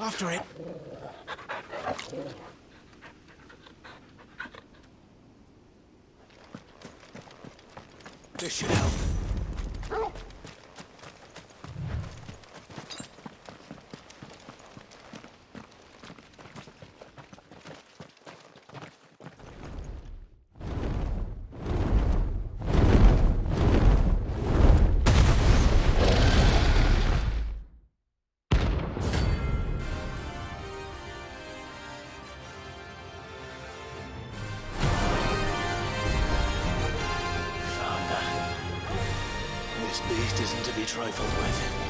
After it. This should help. This beast isn't to be trifled with.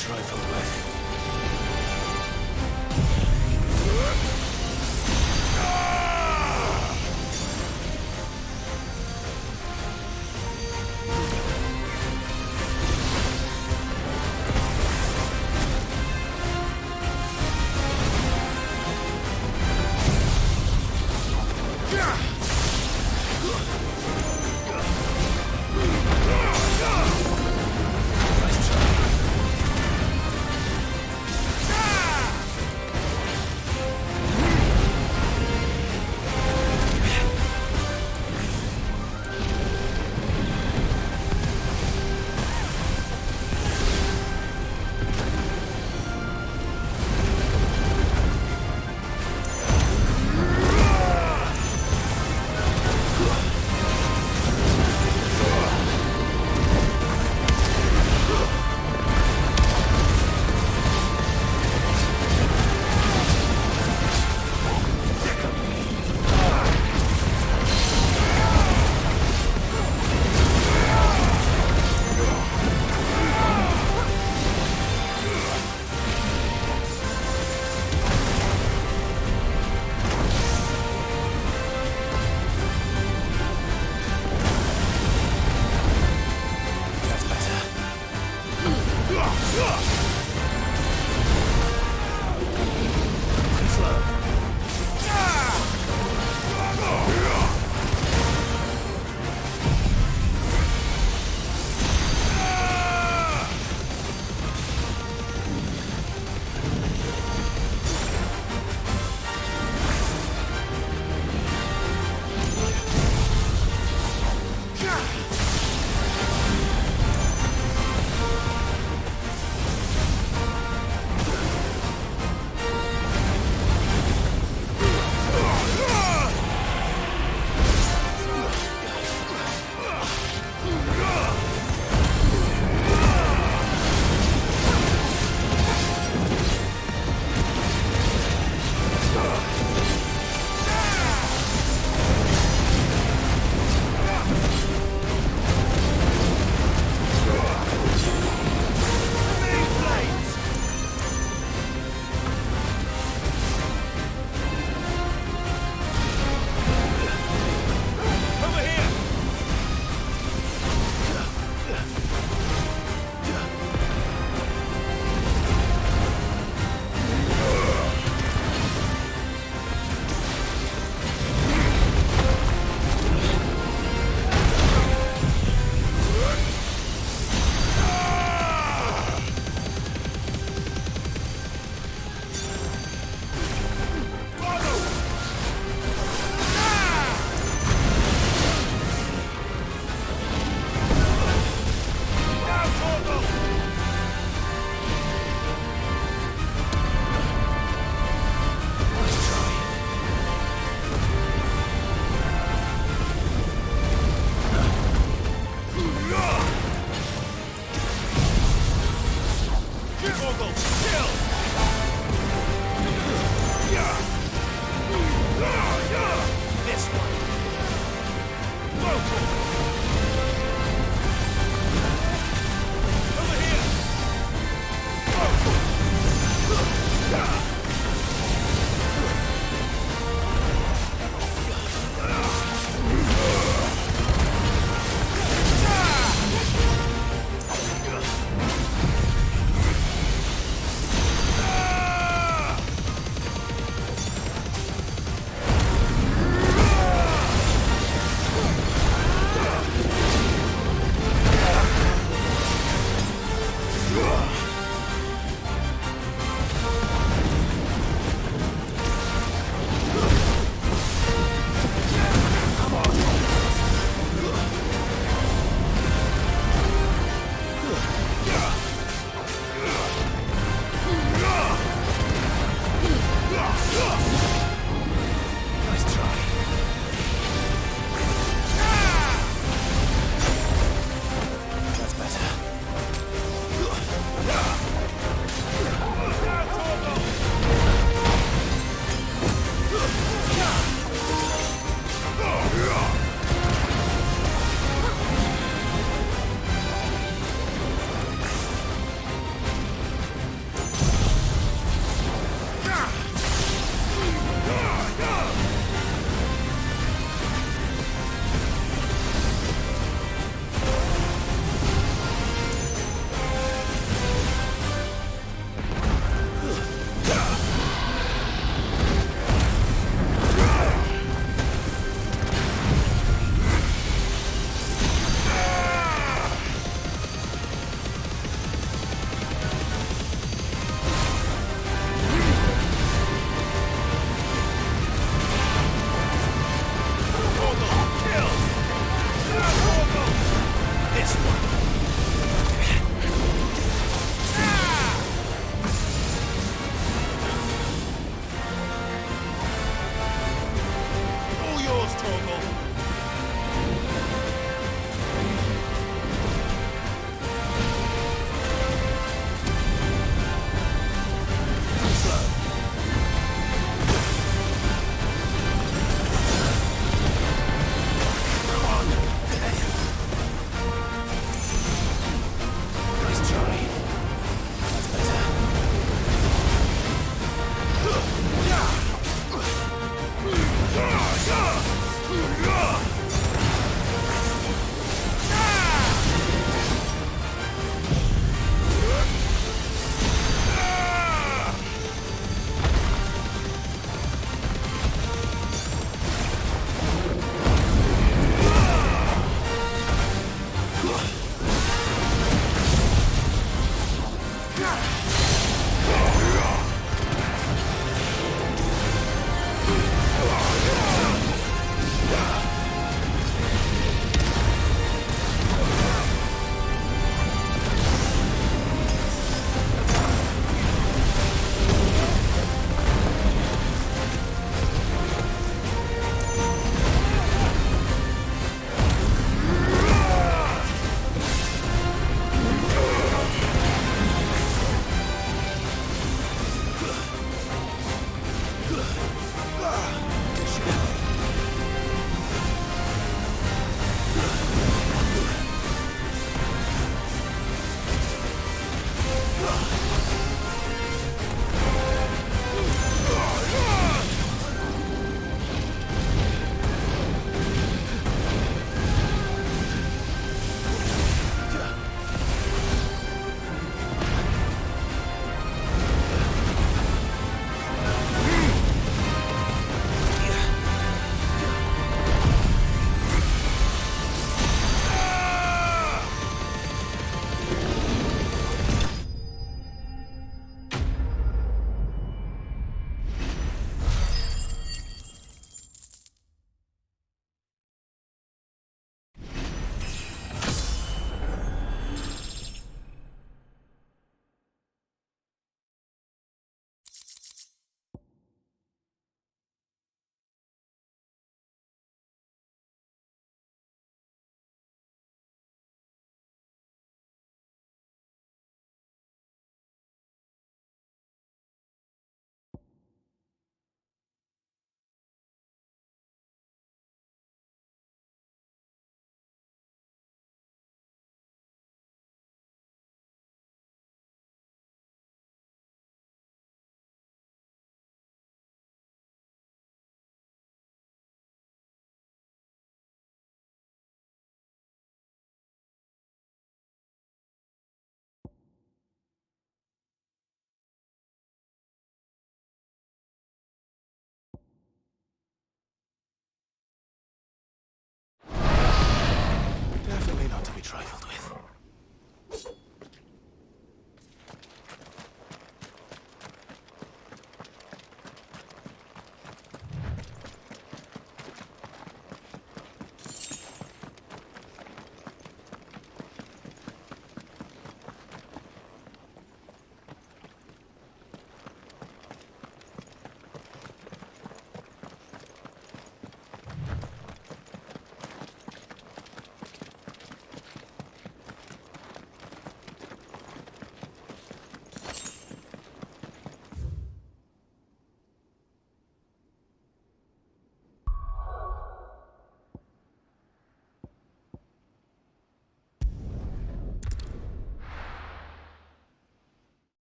trifled with.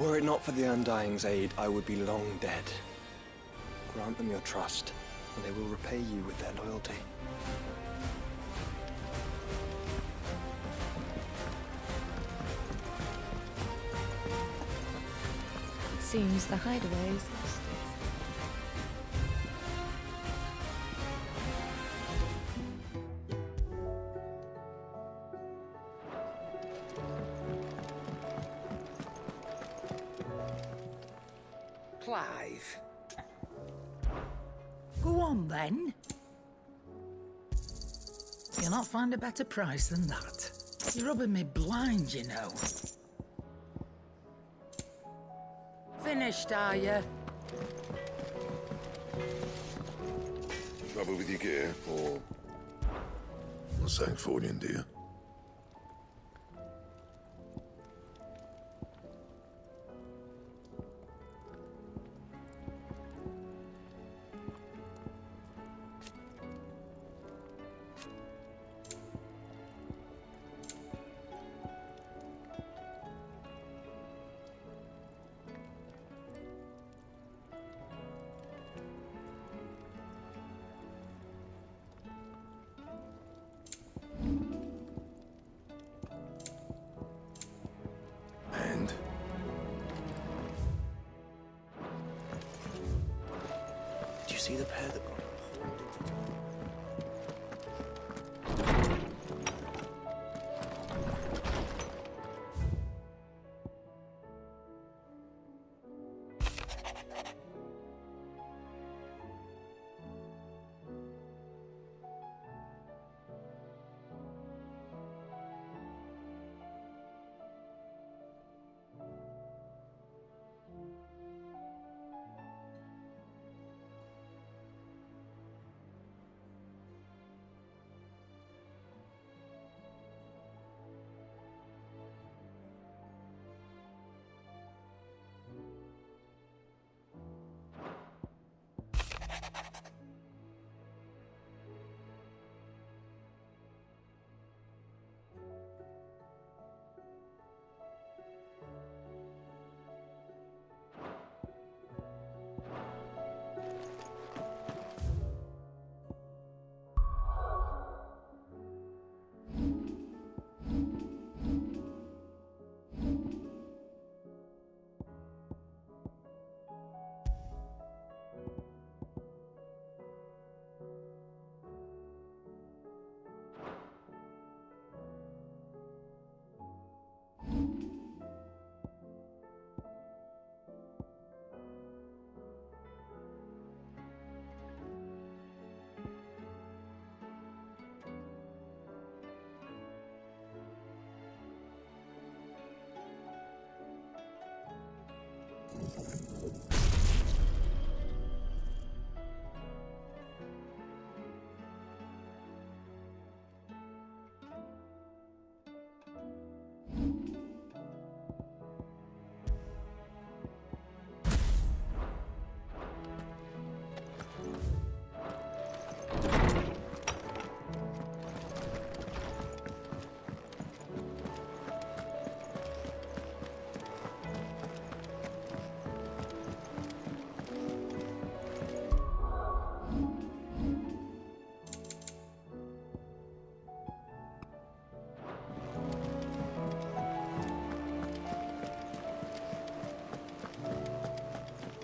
Were it not for the Undying's aid, I would be long dead. Grant them your trust, and they will repay you with their loyalty. It seems the hideaway is lost. Clive. Go on, then. You'll not find a better price than that. You're rubbing me blind, you know. Finished, are you? Trouble with your gear, or... What's saying forwarding, do you? And? Did you see the pair that got hauled into town?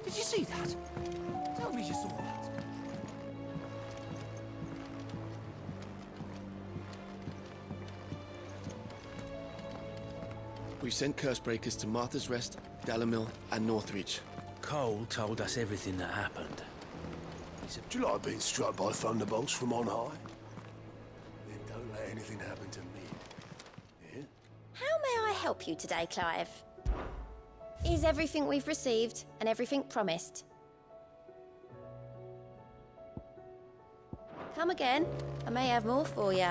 Did you see that? Tell me you saw that. We sent curse breakers to Martha's Rest, Dalamil, and Northreach. Cole told us everything that happened. Do you like being struck by thunderbolts from on high? Then don't let anything happen to me. Yeah? How may I help you today, Clive? Is everything we've received and everything promised? Come again. I may have more for you.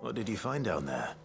What did you find down there?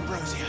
ambrosia.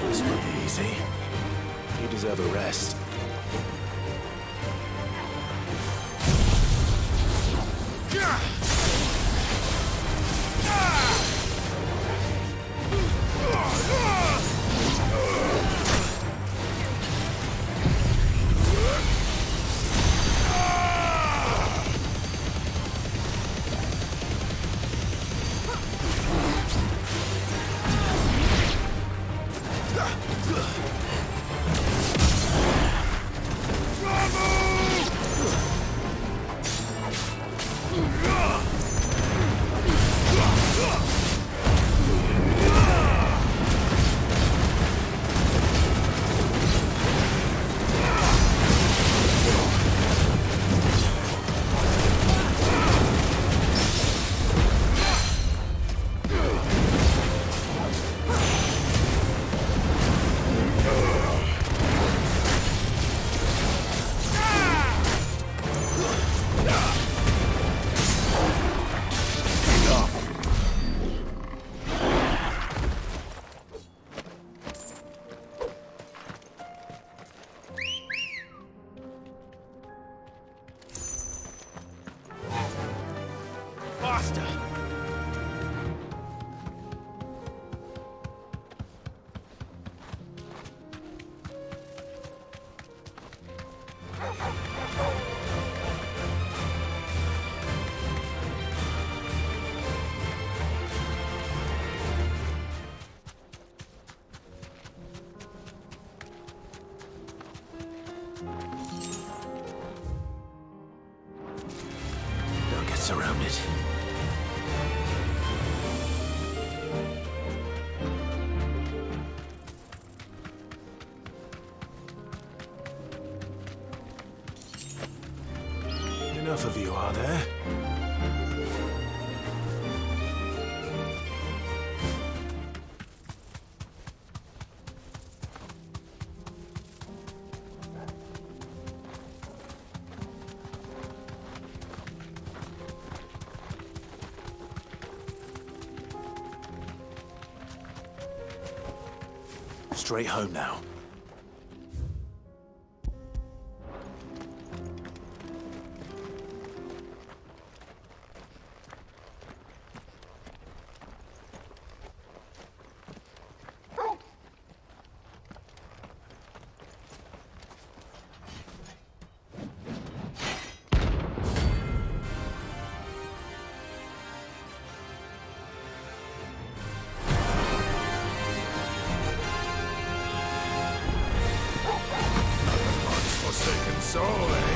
This will be easy. You deserve a rest. Faster! Don't get surrounded. Enough of you, are there? Straight home now. Forsaken soul, eh?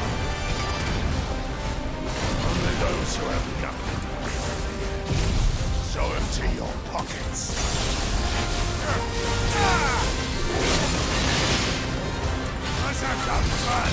Only those who have nothing so empty your pockets. Let's have some fun.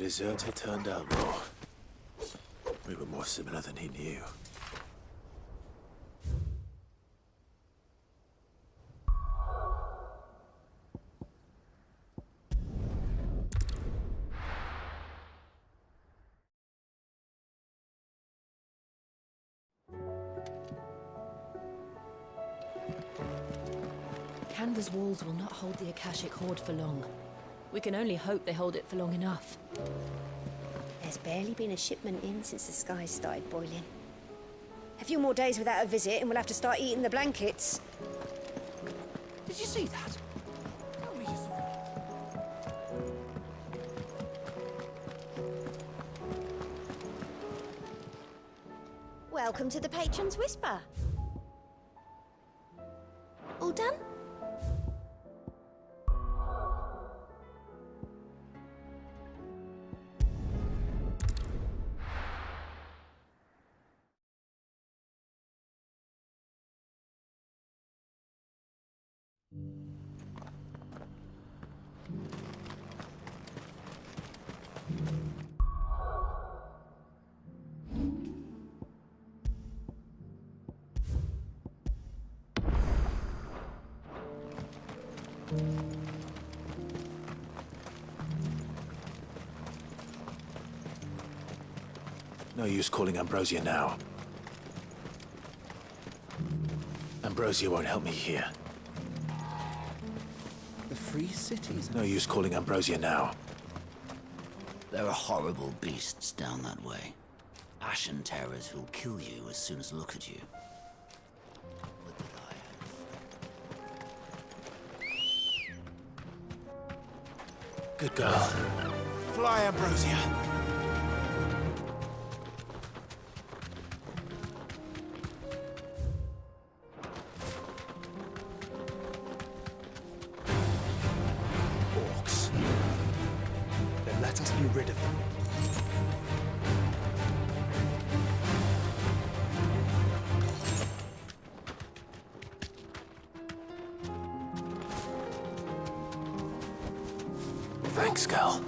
deserter turned out more. We were more similar than he knew. Canva's walls will not hold the Akashic Horde for long. We can only hope they hold it for long enough. There's barely been a shipment in since the skies started boiling. A few more days without a visit and we'll have to start eating the blankets. Did you see that? Tell me you saw it. Welcome to the Patron's Whisper. All done? No use calling Ambrosia now. Ambrosia won't help me here. The Free Cities? No use calling Ambrosia now. There are horrible beasts down that way. Ashen terrors who'll kill you as soon as look at you. Would that I had... Good girl. Fly, Ambrosia! Orcs. Then let us be rid of them. Thanks, Gal.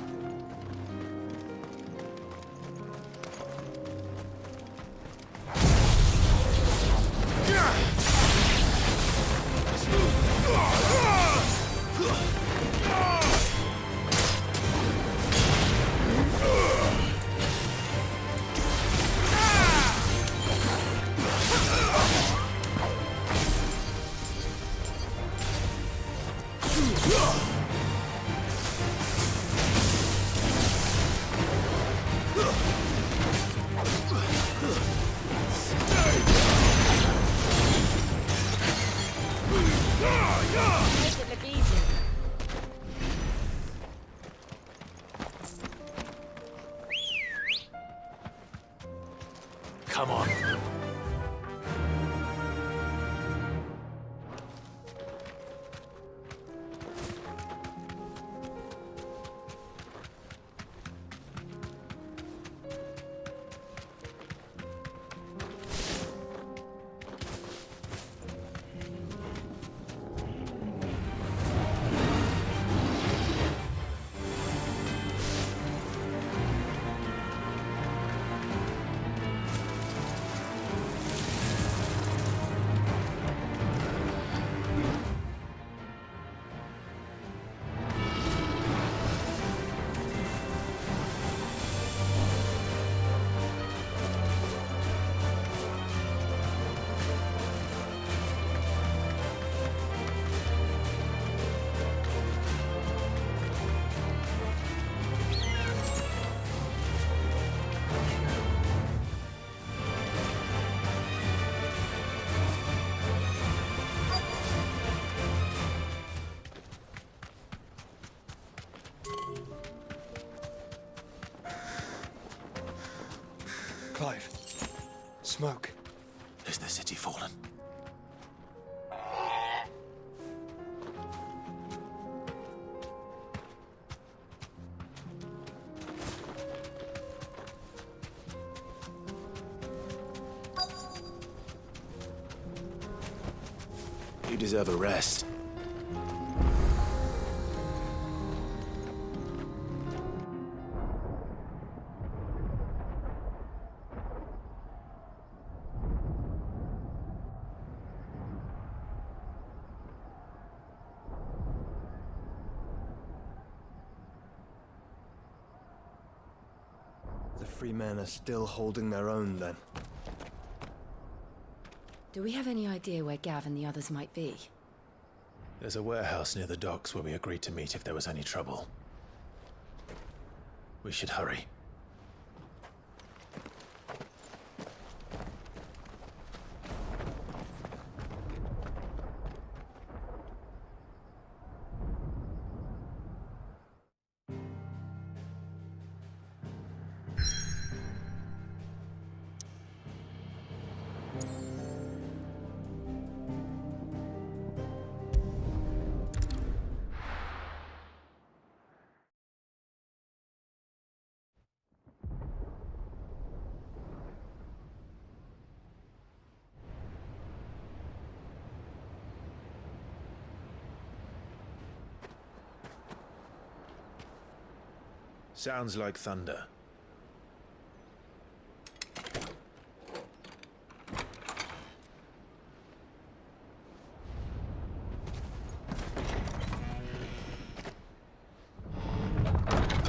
Make it look easy. Come on. Clive. Smoke. Is the city fallen? You deserve a rest. free men are still holding their own, then. Do we have any idea where Gav and the others might be? There's a warehouse near the docks where we agreed to meet if there was any trouble. We should hurry. Sounds like thunder.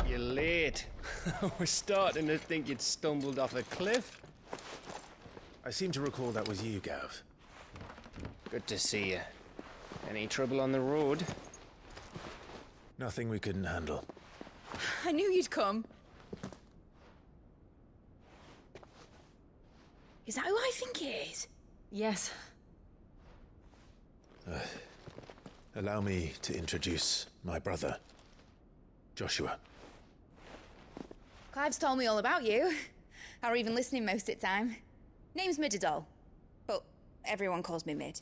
You're late. We're starting to think you'd stumbled off a cliff. I seem to recall that was you, Gav. Good to see you. Any trouble on the road? Nothing we couldn't handle. I knew you'd come. Is that who I think it is? Yes. Allow me to introduce my brother, Joshua. Clive's told me all about you. Or even listening most of the time. Name's Midadol, but everyone calls me Mid.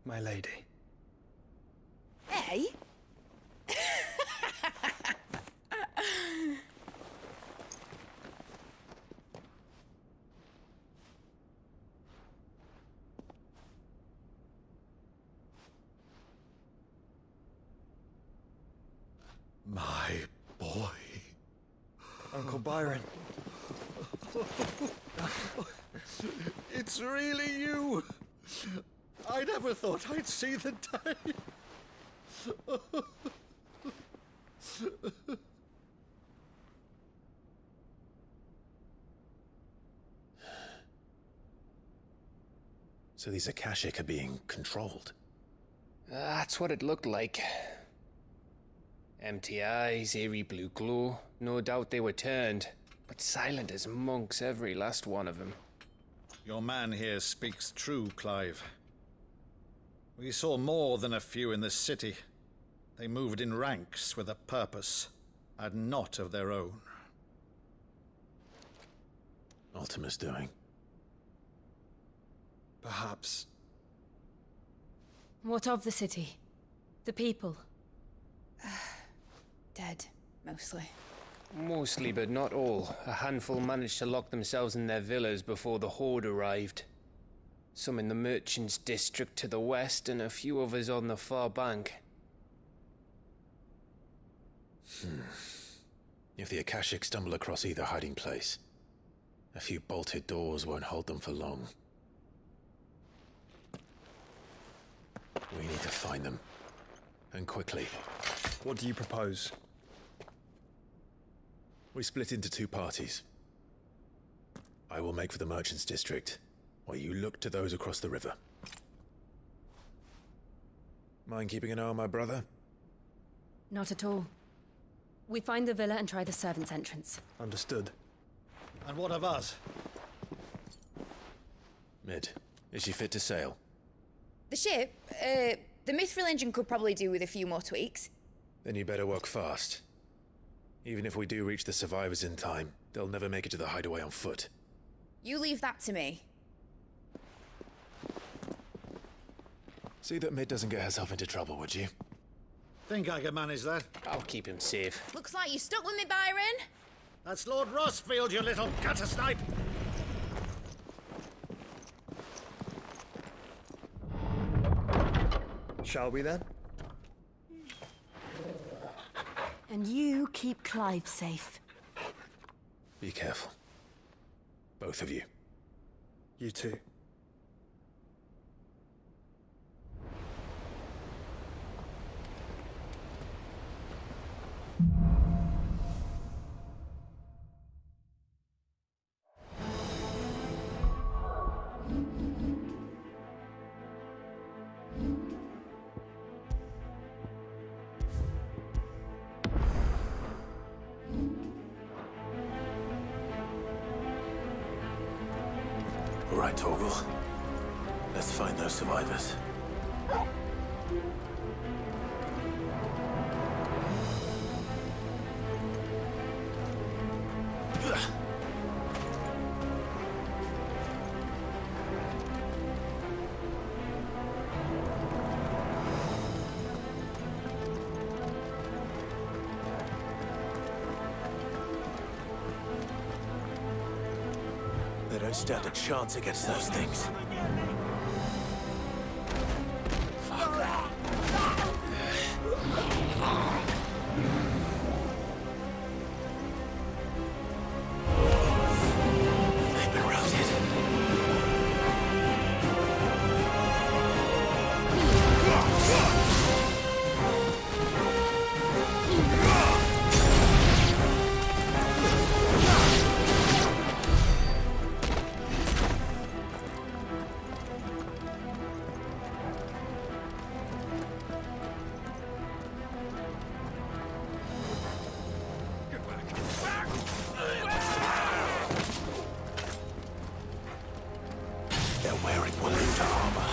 My lady. Hey? My boy. Uncle Byron. It's really you. I never thought I'd see the day. So these Akashic are being controlled. That's what it looked like. Empty eyes, eerie blue glow. No doubt they were turned, but silent as monks, every last one of them. Your man here speaks true, Clive. We saw more than a few in this city. They moved in ranks with a purpose, and not of their own. Ultima's doing. Perhaps. What of the city? The people? Dead, mostly. Mostly, but not all. A handful managed to lock themselves in their villas before the Horde arrived. Some in the Merchants District to the west, and a few others on the far bank. If the Akashic stumble across either hiding place, a few bolted doors won't hold them for long. We need to find them. And quickly. What do you propose? We split into two parties. I will make for the Merchants District, while you look to those across the river. Mind keeping an eye on my brother? Not at all. We find the villa and try the servants' entrance. Understood. And what of us? Mid, is she fit to sail? The ship, the Mithril engine could probably do with a few more tweaks. Then you better work fast. Even if we do reach the survivors in time, they'll never make it to the hideaway on foot. You leave that to me. See that Mid doesn't get herself into trouble, would you? Think I can manage that? I'll keep him safe. Looks like you stuck with me, Byron. That's Lord Rossfield, you little gutter snipe! Shall we then? And you keep Clive safe. Be careful. Both of you. You too. All right, Torgal. Let's find those survivors. They don't stand a chance against those things. They've been routed. They're wearing Waluta armor.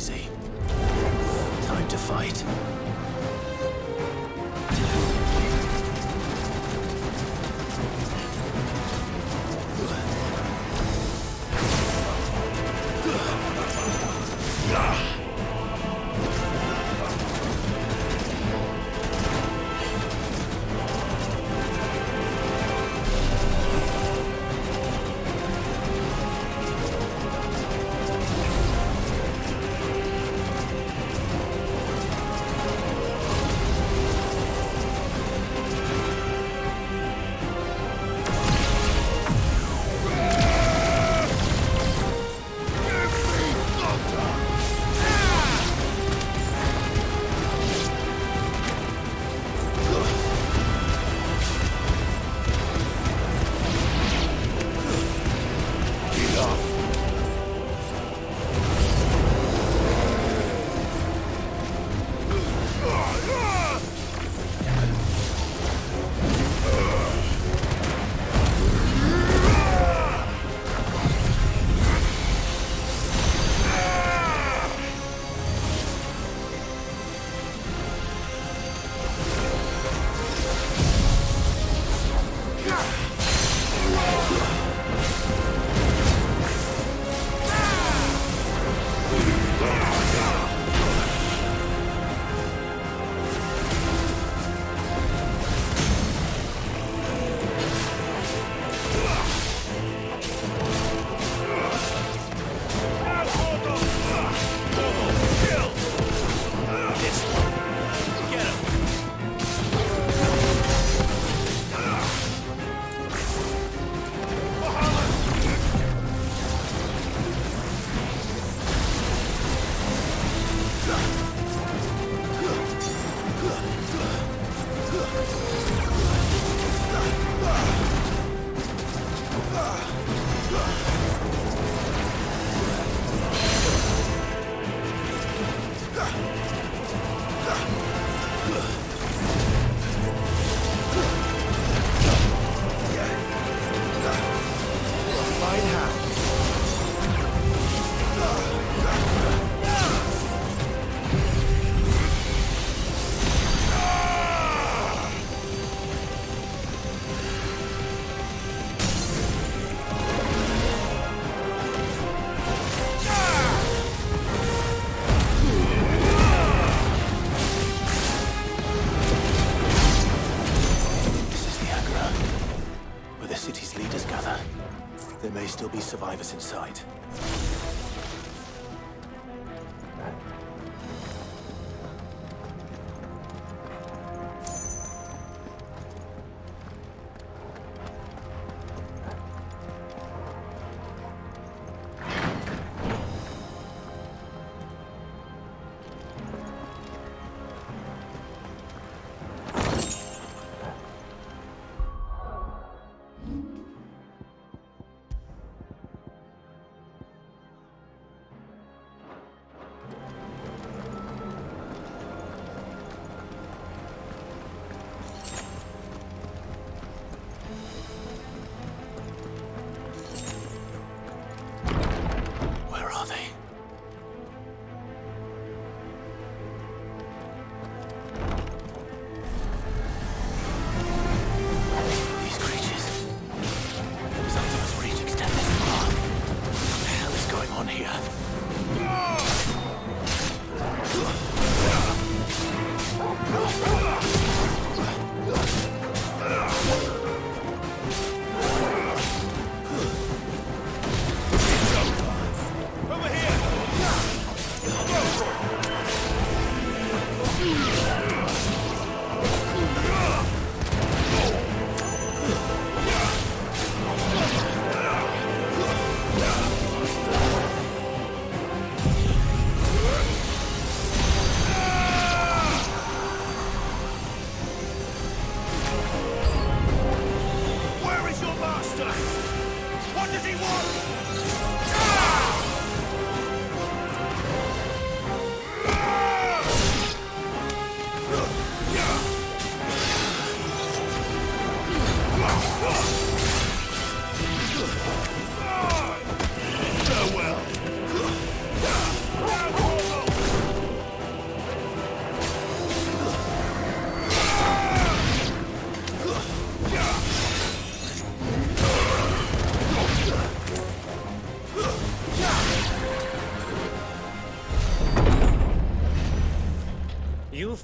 busy. Time to fight. Still be survivors inside.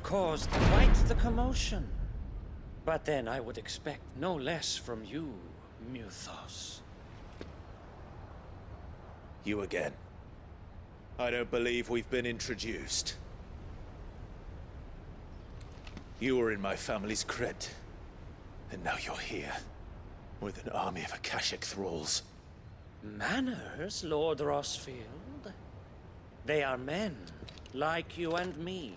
caused quite the commotion. But then I would expect no less from you, Muthos. You again. I don't believe we've been introduced. You were in my family's crypt, and now you're here, with an army of Akashic thralls. Manners, Lord Rossfield? They are men, like you and me.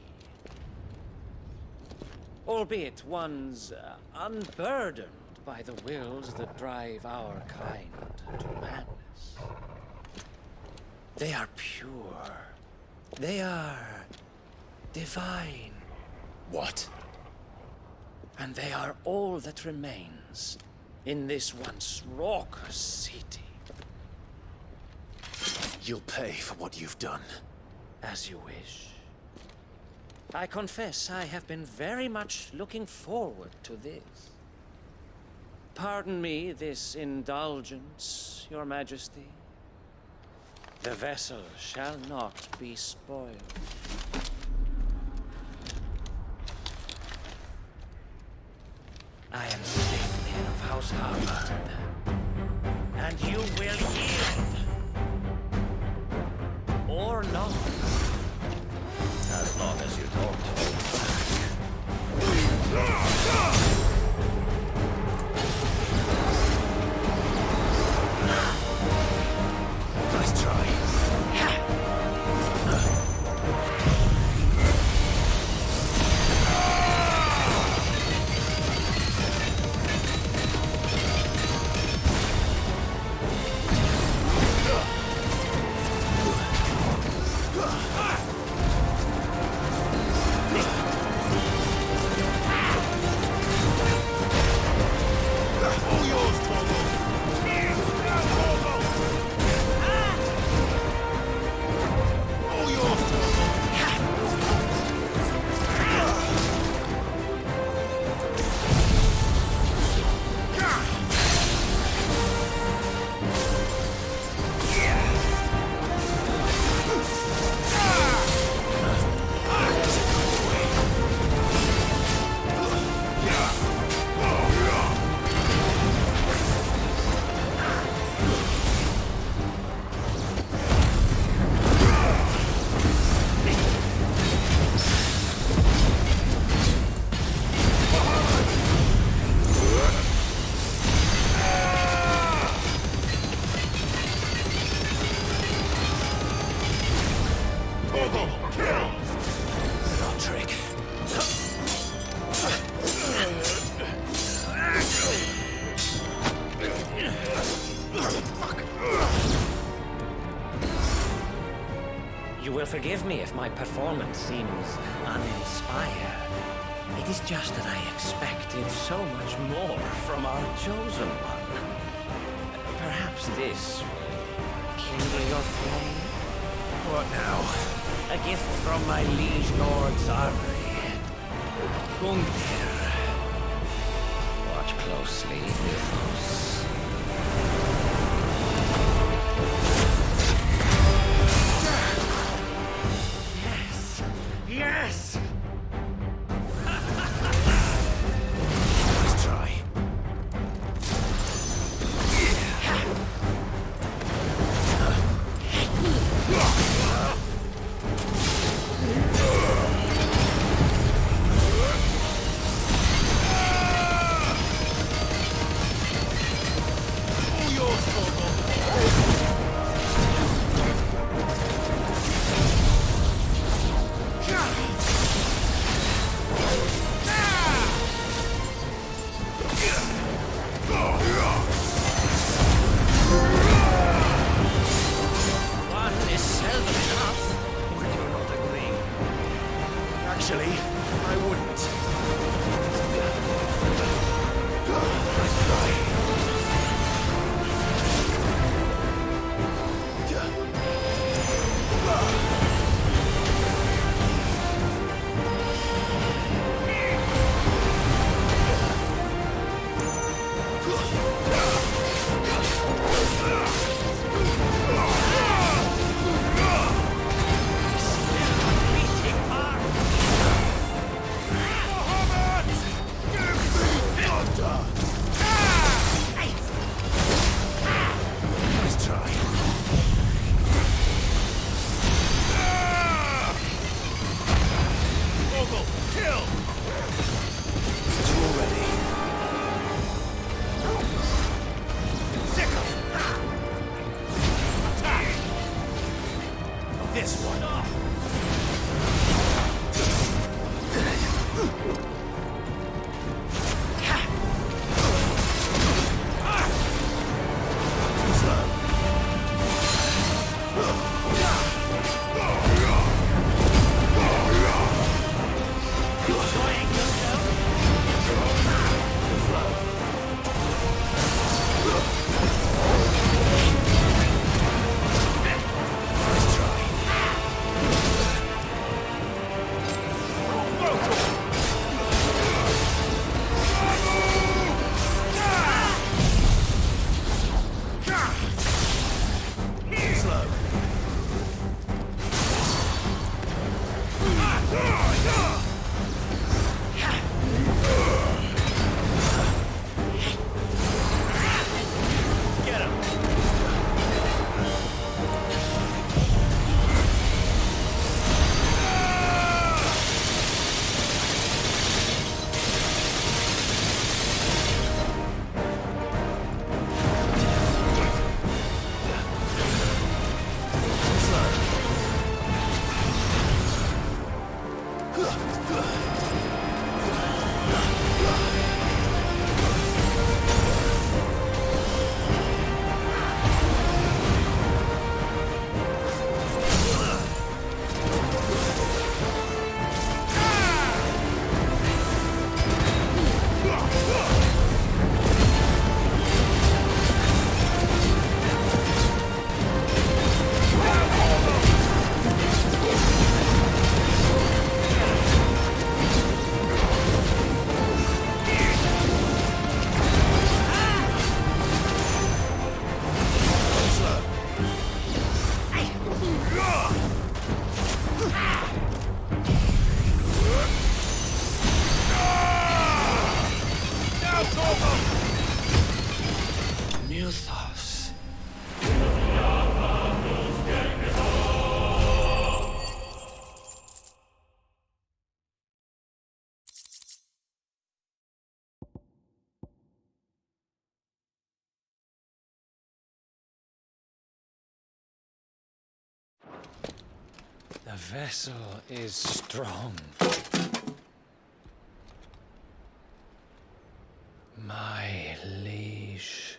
Albeit ones unburdened by the wills that drive our kind to madness. They are pure. They are divine. What? And they are all that remains in this once raucous city. You'll pay for what you've done. As you wish. I confess I have been very much looking forward to this. Pardon me this indulgence, Your Majesty. The vessel shall not be spoiled. I am Stately of House Harvard, and you will yield. Or not. As long as you don't hold back. Nice try. Forgive me if my performance seems uninspired. It is just that I expected so much more from our chosen one. Perhaps this will kindle your flame? What now? A gift from my liege lord's armory. Gungnir. Watch closely, Mythos. Yes! Let's try. Slow. Get him. Mythos. The vessel is strong. My liege.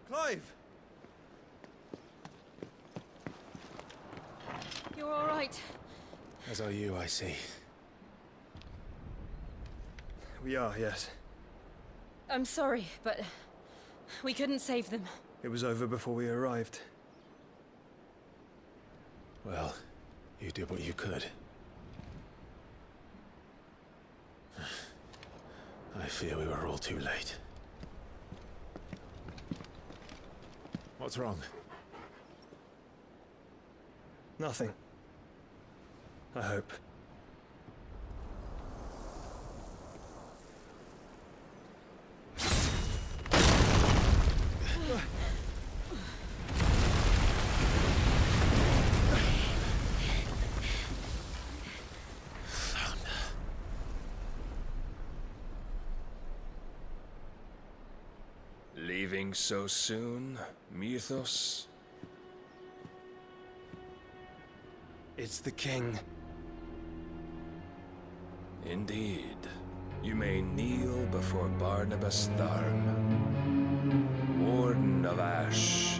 Clive! You're all right. As are you, I see. We are, yes. I'm sorry, but we couldn't save them. It was over before we arrived. Well, you did what you could. I fear we were all too late. What's wrong? Nothing. I hope. Leaving so soon, Mythos? It's the king. Indeed. You may kneel before Barnabas Tharm, Warden of Ash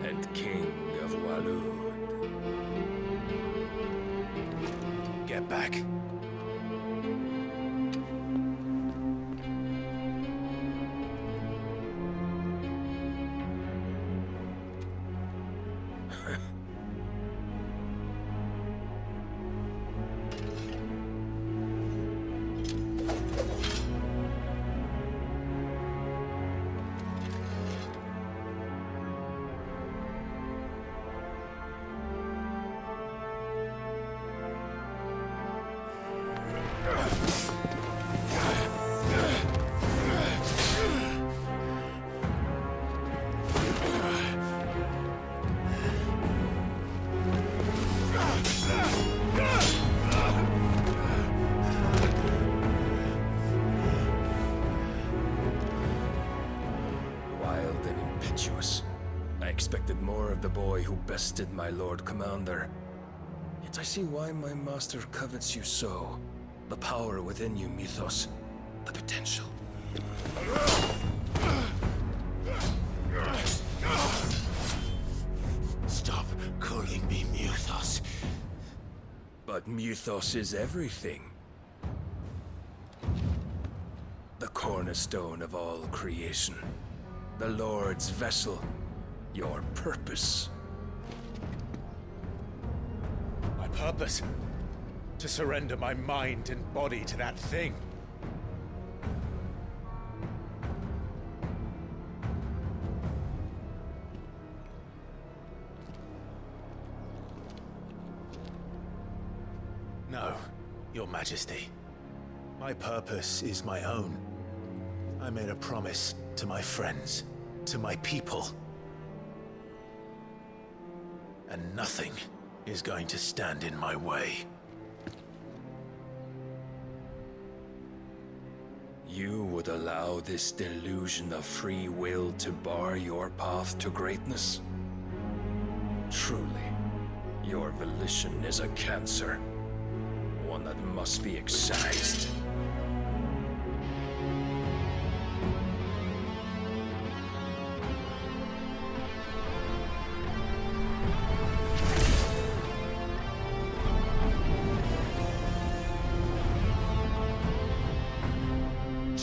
and King of Walud. Get back. I expected more of the boy who bested my Lord Commander. Yet I see why my master covets you so. The power within you, Mythos. The potential. Stop calling me Mythos. But Mythos is everything. The cornerstone of all creation. The Lord's vessel. Your purpose. purpose? To surrender my mind and body to that thing? No, Your Majesty. My purpose is my own. I made a promise to my friends, to my people. And nothing is going to stand in my way. You would allow this delusion of free will to bar your path to greatness? Truly, your volition is a cancer. One that must be excised.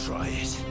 Try it.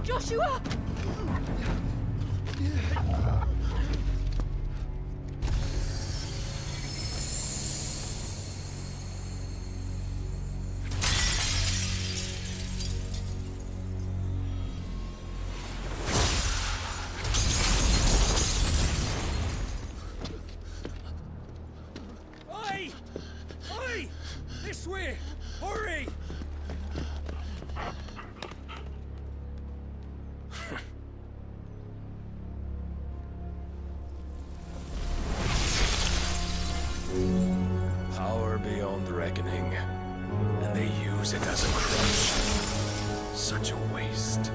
Joshua! Oi! Oi! This way! Hurry! Power beyond reckoning, and they use it as a crutch. Such a waste.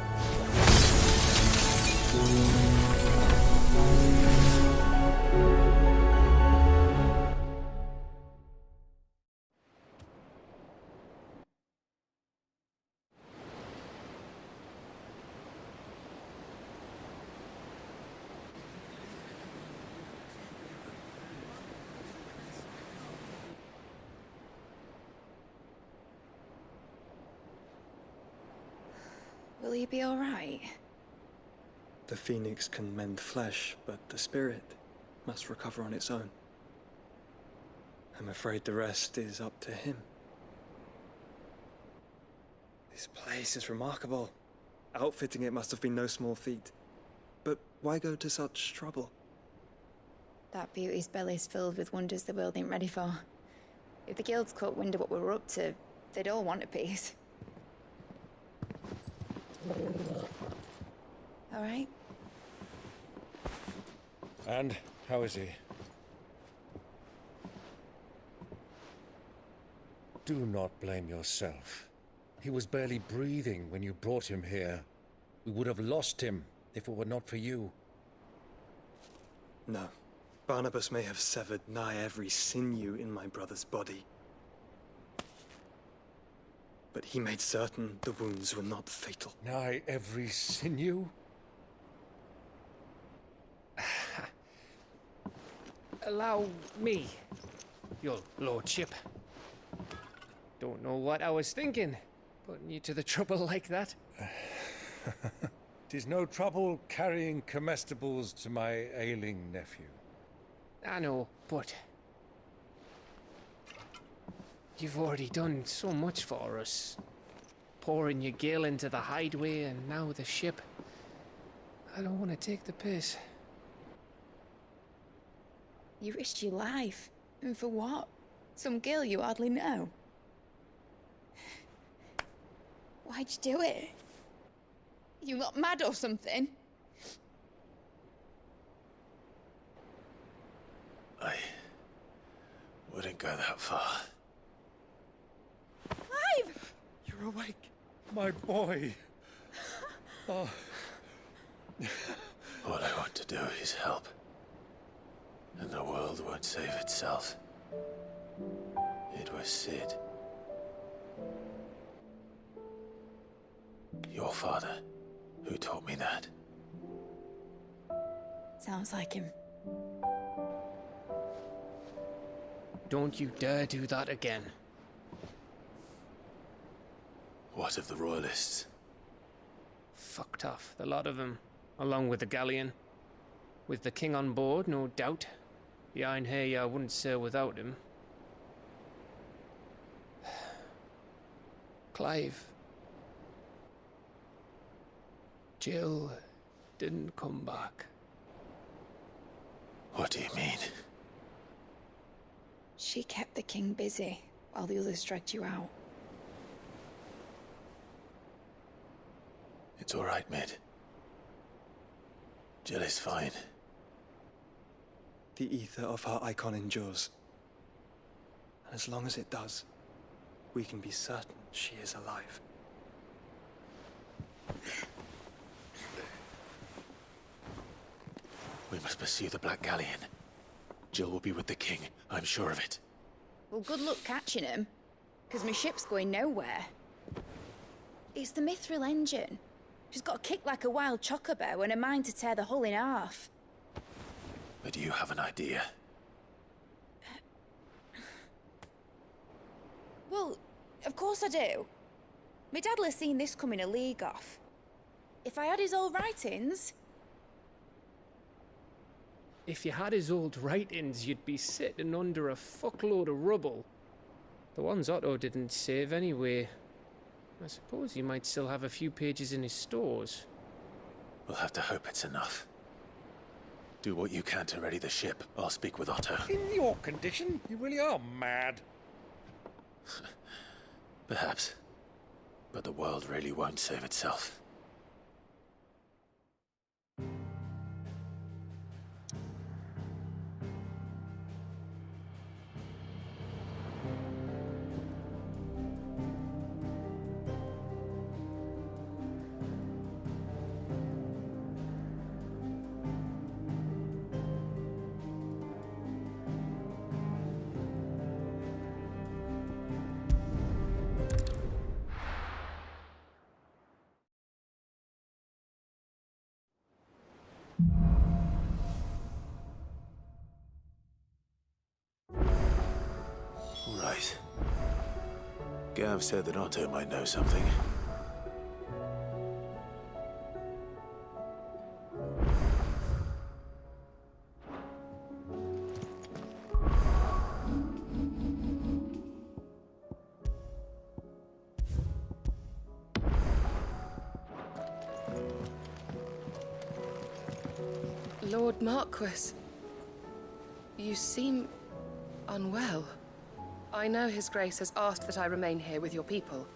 Will he be all right? The phoenix can mend flesh, but the spirit must recover on its own. I'm afraid the rest is up to him. This place is remarkable. Outfitting it must have been no small feat. But why go to such trouble? That beauty's belly's filled with wonders the world ain't ready for. If the guilds caught wind of what we were up to, they'd all want a piece. All right? And how is he? Do not blame yourself. He was barely breathing when you brought him here. We would have lost him if it were not for you. No. Barnabas may have severed nigh every sinew in my brother's body. But he made certain the wounds were not fatal. Nigh every sinew? Allow me, your lordship. Don't know what I was thinking, putting you to the trouble like that. 'Tis no trouble carrying comestibles to my ailing nephew. I know, but you've already done so much for us. Pouring your gil into the hideaway and now the ship. I don't want to take the piss. You risked your life. And for what? Some girl you hardly know. Why'd you do it? You not mad or something? I wouldn't go that far. Clive! You're awake, my boy. Oh. All I want to do is help. And the world won't save itself. It was Sid. Your father, who taught me that. Sounds like him. Don't you dare do that again. What of the Royalists? Fucked off, the lot of them, along with the galleon. With the king on board, no doubt. Behind here, I wouldn't sail without him. Clive. Jill didn't come back. What do you mean? She kept the king busy while the others dragged you out. It's all right, Mid. Jill is fine. The ether of her icon endures. And as long as it does, we can be certain she is alive. We must pursue the Black Galleon. Jill will be with the king, I'm sure of it. Well, good luck catching him, because my ship's going nowhere. It's the Mithril engine. She's got a kick like a wild chocobo and a mind to tear the hull in half. But do you have an idea? Well, of course I do. My dad'll have seen this coming a league off. If I had his old writings... If you had his old writings, you'd be sitting under a fuckload of rubble. The ones Otto didn't save anyway. I suppose you might still have a few pages in his stores. We'll have to hope it's enough. Do what you can to ready the ship. I'll speak with Otto. In your condition, you really are mad. Perhaps. But the world really won't save itself. Right. Gav said that Otto might know something. Lord Marquis, you seem unwell. I know His Grace has asked that I remain here with your people.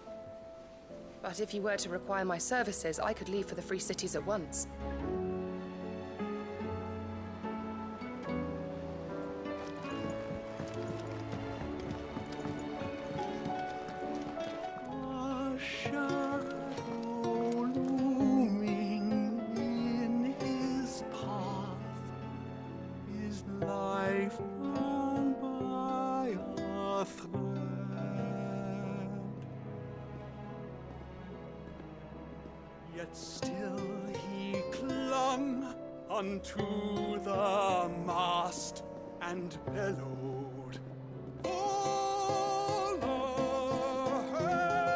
But if you were to require my services, I could leave for the Free Cities at once. Yet still he clung unto the mast and bellowed, "All ahead!"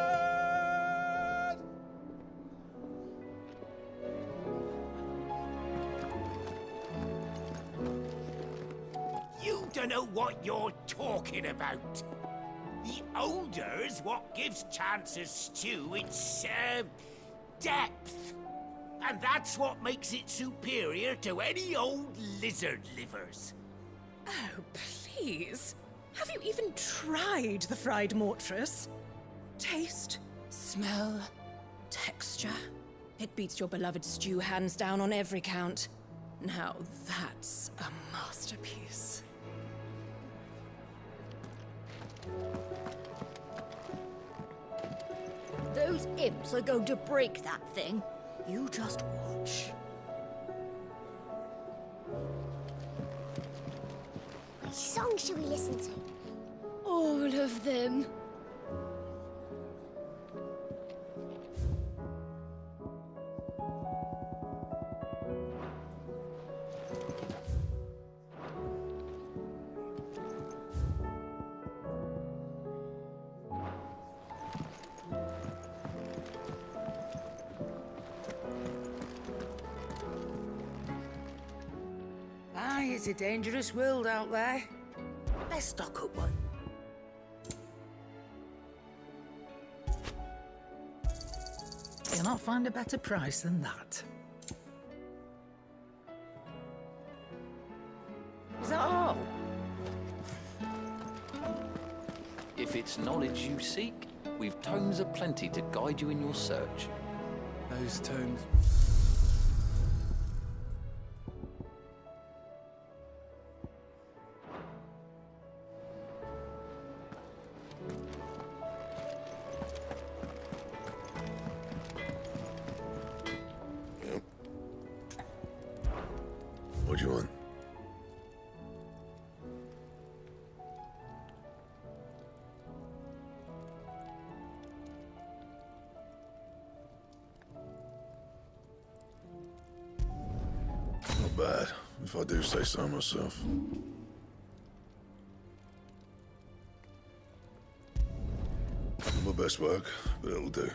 You don't know what you're talking about. The odor's what gives Chance's stew its, depth. And that's what makes it superior to any old lizard livers. Oh, please. Have you even tried the fried mortress? Taste, smell, texture. It beats your beloved stew hands down on every count. Now that's a masterpiece. Those imps are going to break that thing. You just watch. song should we listen to? All of them. Aye, it's a dangerous world out there. Let's stock up one. You'll not find a better price than that. Is that all? If it's knowledge you seek, we've tomes aplenty to guide you in your search. Those tomes. What do you want? Not bad, if I do say so myself. Not my best work, but it'll do.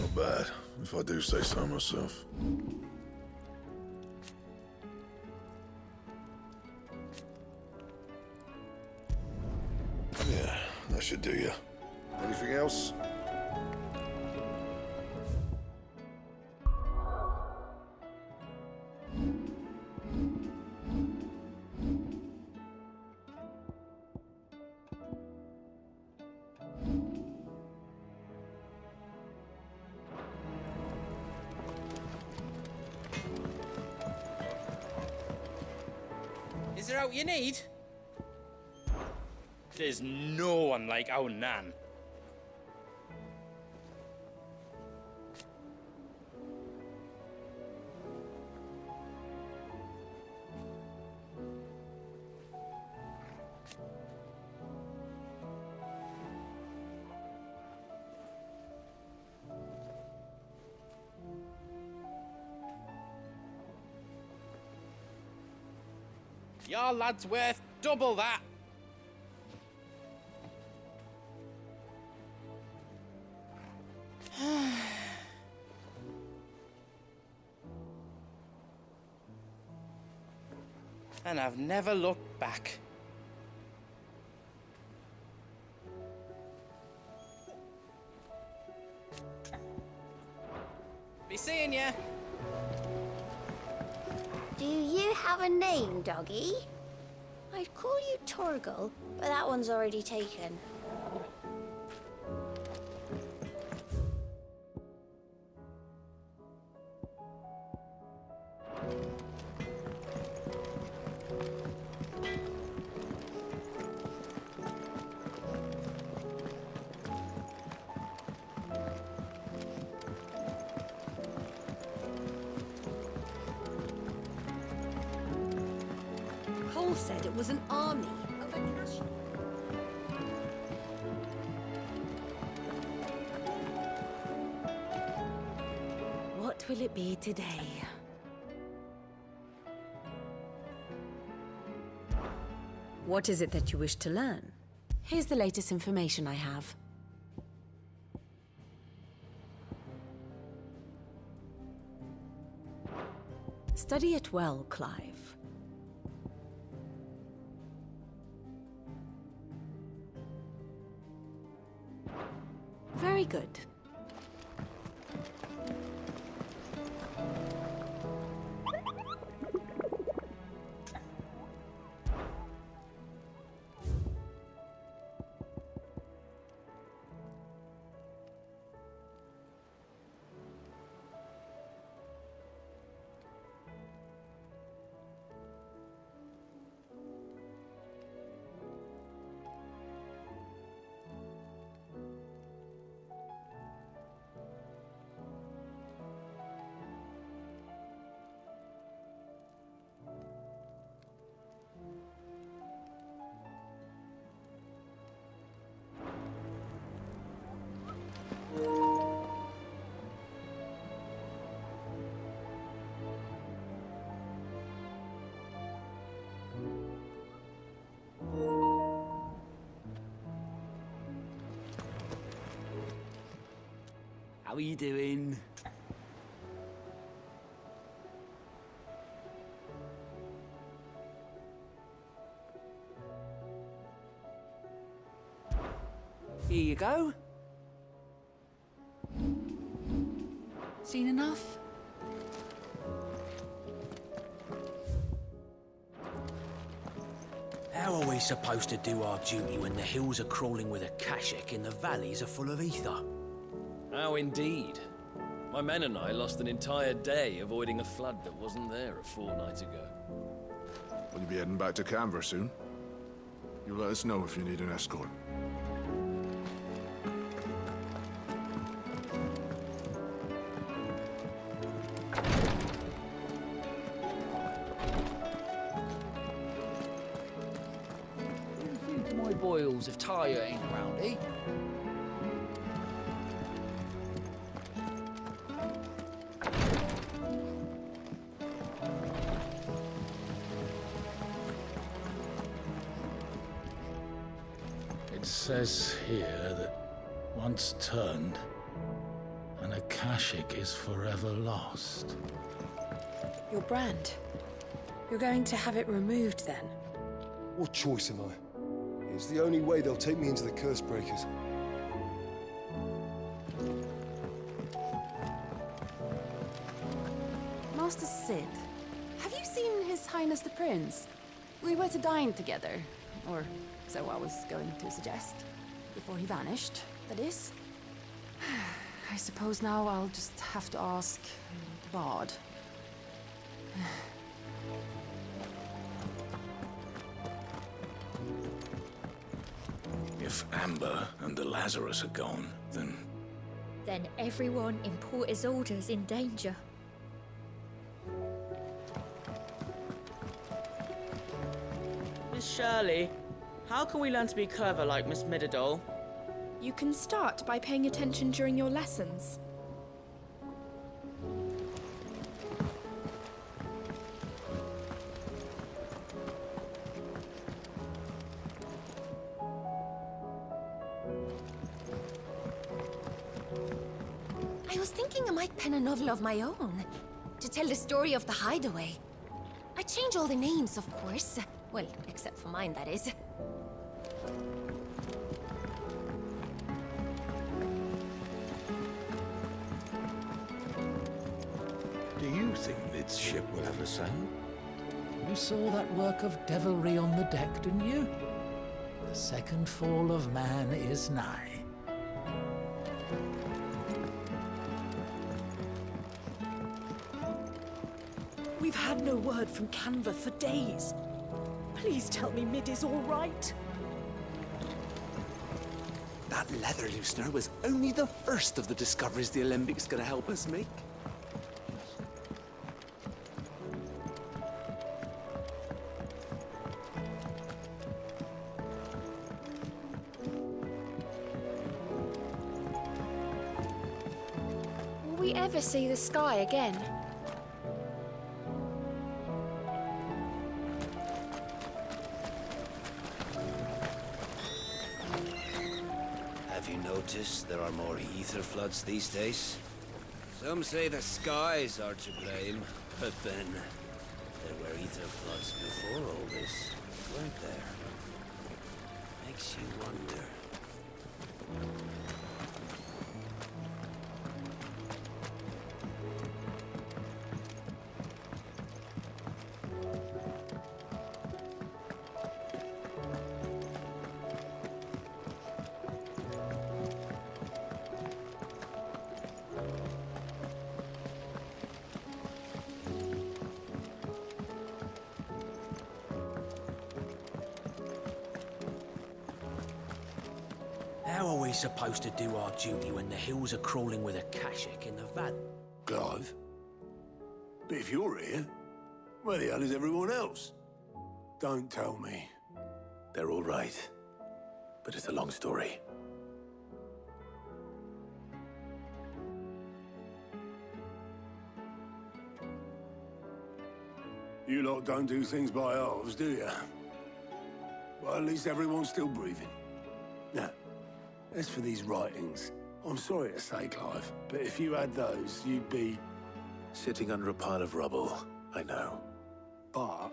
Not bad, if I do say so myself. Yeah, that should do you. Anything else? Is there out you need? There's no one like our Nan. Your lad's worth double that. And I've never looked back. Be seeing ya. Do you have a name, doggy? I'd call you Torgal, but that one's already taken. Paul said it was an army of Akashi. What will it be today? What is it that you wish to learn? Here's the latest information I have. Study it well, Clive. Very good. How are you doing? Here you go. Seen enough? How are we supposed to do our duty when the hills are crawling with akashic and the valleys are full of ether? How indeed. My men and I lost an entire day avoiding a flood that wasn't there a fortnight ago. Will you be heading back to Canberra soon? You let us know if you need an escort. My boils if Tyre ain't around, eh? It says here that once turned, an akashic is forever lost. Your brand. You're going to have it removed then? What choice have I? It's the only way they'll take me into the Curse Breakers. Master Sid, have you seen His Highness the Prince? We were to dine together, or so I was going to suggest. Before he vanished, that is. I suppose now I'll just have to ask the Bard. If Amber and the Lazarus are gone, then... Then everyone in Port Isolde's in danger. Miss Shirley, how can we learn to be clever like Miss Midadol? You can start by paying attention during your lessons. I was thinking I might pen a novel of my own, to tell the story of the hideaway. I change all the names, of course. Well, except for mine, that is. Do you think this ship will ever sail? You saw that work of devilry on the deck, didn't you? The second fall of man is nigh. We've had no word from Canva for days. Please tell me Mid is all right. That leather loosener was only the first of the discoveries the Alembics gonna help us make. Will we ever see the sky again? Have you noticed there are more ether floods these days? Some say the skies are to blame, but then there were ether floods before all this, weren't there? Makes you wonder. How are we supposed to do our duty when the hills are crawling with a Akashic in the valley? Clive? But if you're here, where the hell is everyone else? Don't tell me. They're all right. But it's a long story. You lot don't do things by halves, do you? Well, at least everyone's still breathing. Now, as for these writings, I'm sorry to say, Clive, but if you had those, you'd be... Sitting under a pile of rubble, I know. But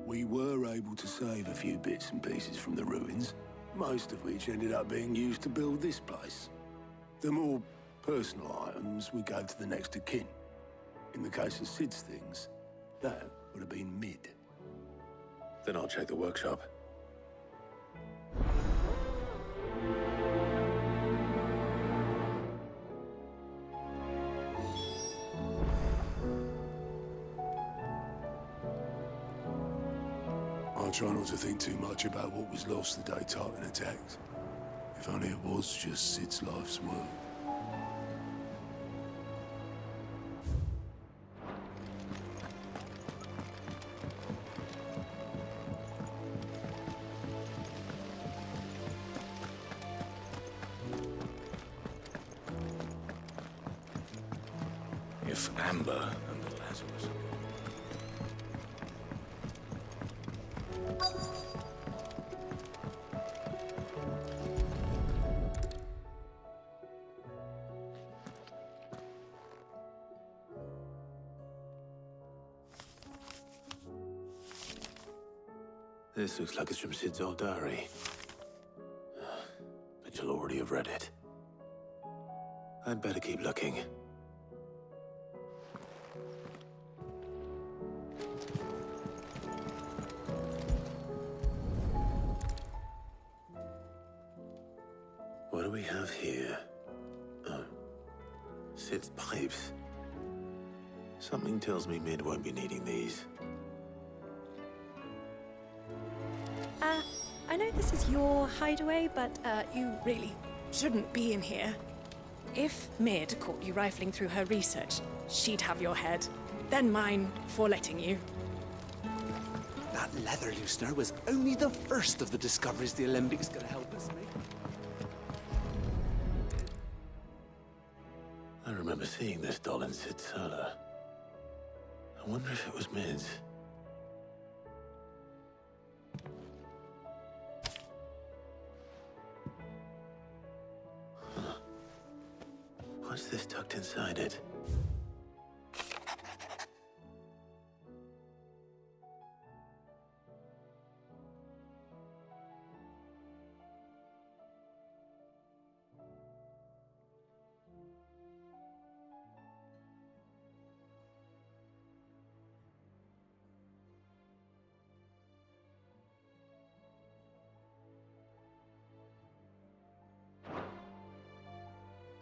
we were able to save a few bits and pieces from the ruins, most of which ended up being used to build this place. The more personal items we gave to the next of kin. In the case of Sid's things, that would have been mid. Then I'll check the workshop. I try not to think too much about what was lost the day Tarkin attacked. If only it was just Sid's life's work. If Amber and the Lazarus are This looks like it's from Sid's old diary. But you'll already have read it. I'd better keep looking. What do we have here? Oh. Sid's pipes. Something tells me Mid won't be needing these. I know this is your hideaway, but you really shouldn't be in here. If Mid caught you rifling through her research, she'd have your head. Then mine for letting you. That leather loosener was only the first of the discoveries the Olympics gonna help us make. I remember seeing this doll in Sid's cellar. I wonder if it was Mid's. Huh. What's this tucked inside it?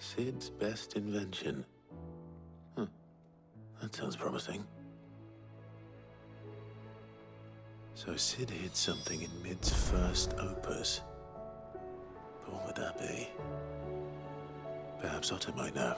Sid's best invention. Huh. That sounds promising. So Sid hid something in Mid's first opus. But what would that be? Perhaps Otto might know.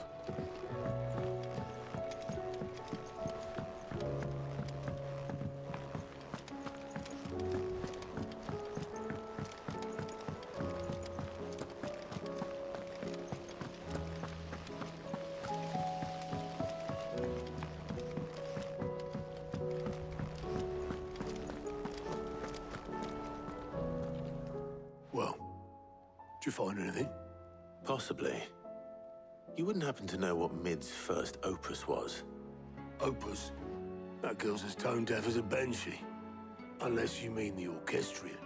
Well, did you find anything? Possibly. You wouldn't happen to know what Mid's first opus was? Opus? That girl's as tone-deaf as a banshee. Unless you mean the orchestrion.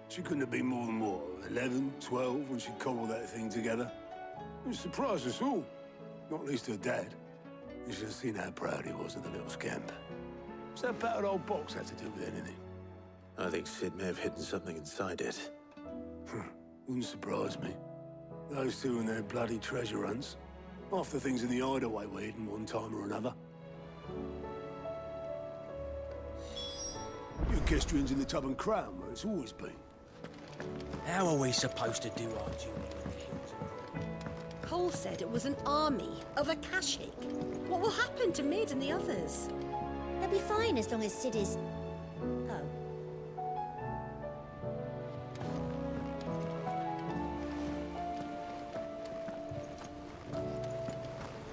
She couldn't have been more than, what, 11, 12 when she cobbled that thing together? It surprised us all. Not least her dad. You should have seen how proud he was of the little scamp. What's that battered old box had to do with anything? I think Sid may have hidden something inside it. Wouldn't surprise me. Those two and their bloody treasure hunts. Half the things in the hideaway were hidden one time or another. The orchestrion's in the tub and crown, where it's always been. How are we supposed to do our duty when the hills are... Cole said it was an army of Akashic. What will happen to Mid and the others? They'll be fine as long as Sid is... Oh.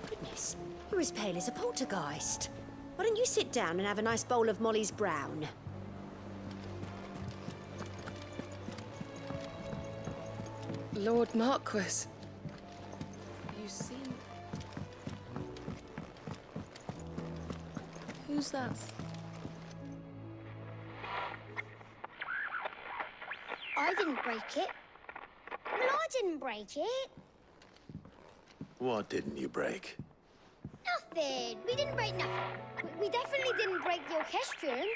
Goodness, you're as pale as a poltergeist. Why don't you sit down and have a nice bowl of Molly's Brown? Lord Marquis. You seem... Who's that? I didn't break it. Well, I didn't break it. What didn't you break? Nothing. We didn't break nothing. We definitely didn't break the orchestrion.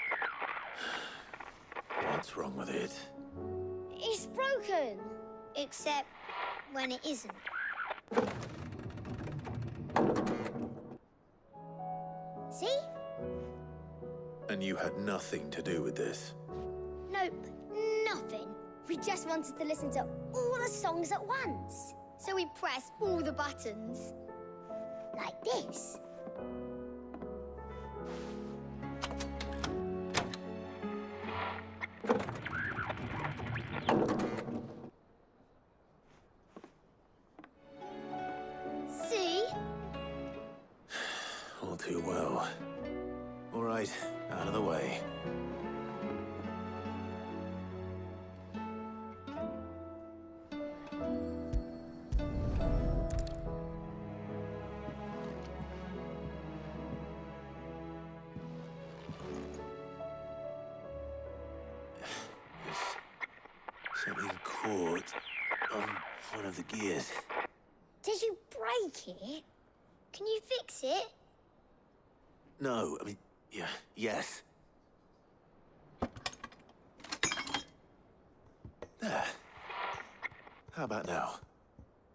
What's wrong with it? It's broken. Except when it isn't. See? And you had nothing to do with this? Nope, nothing. We just wanted to listen to all the songs at once. So we pressed all the buttons. Like this. See? All too well. All right, out of the way. Something caught on one of the gears. Did you break it? Can you fix it? No, I mean, yeah, yes. There. How about now?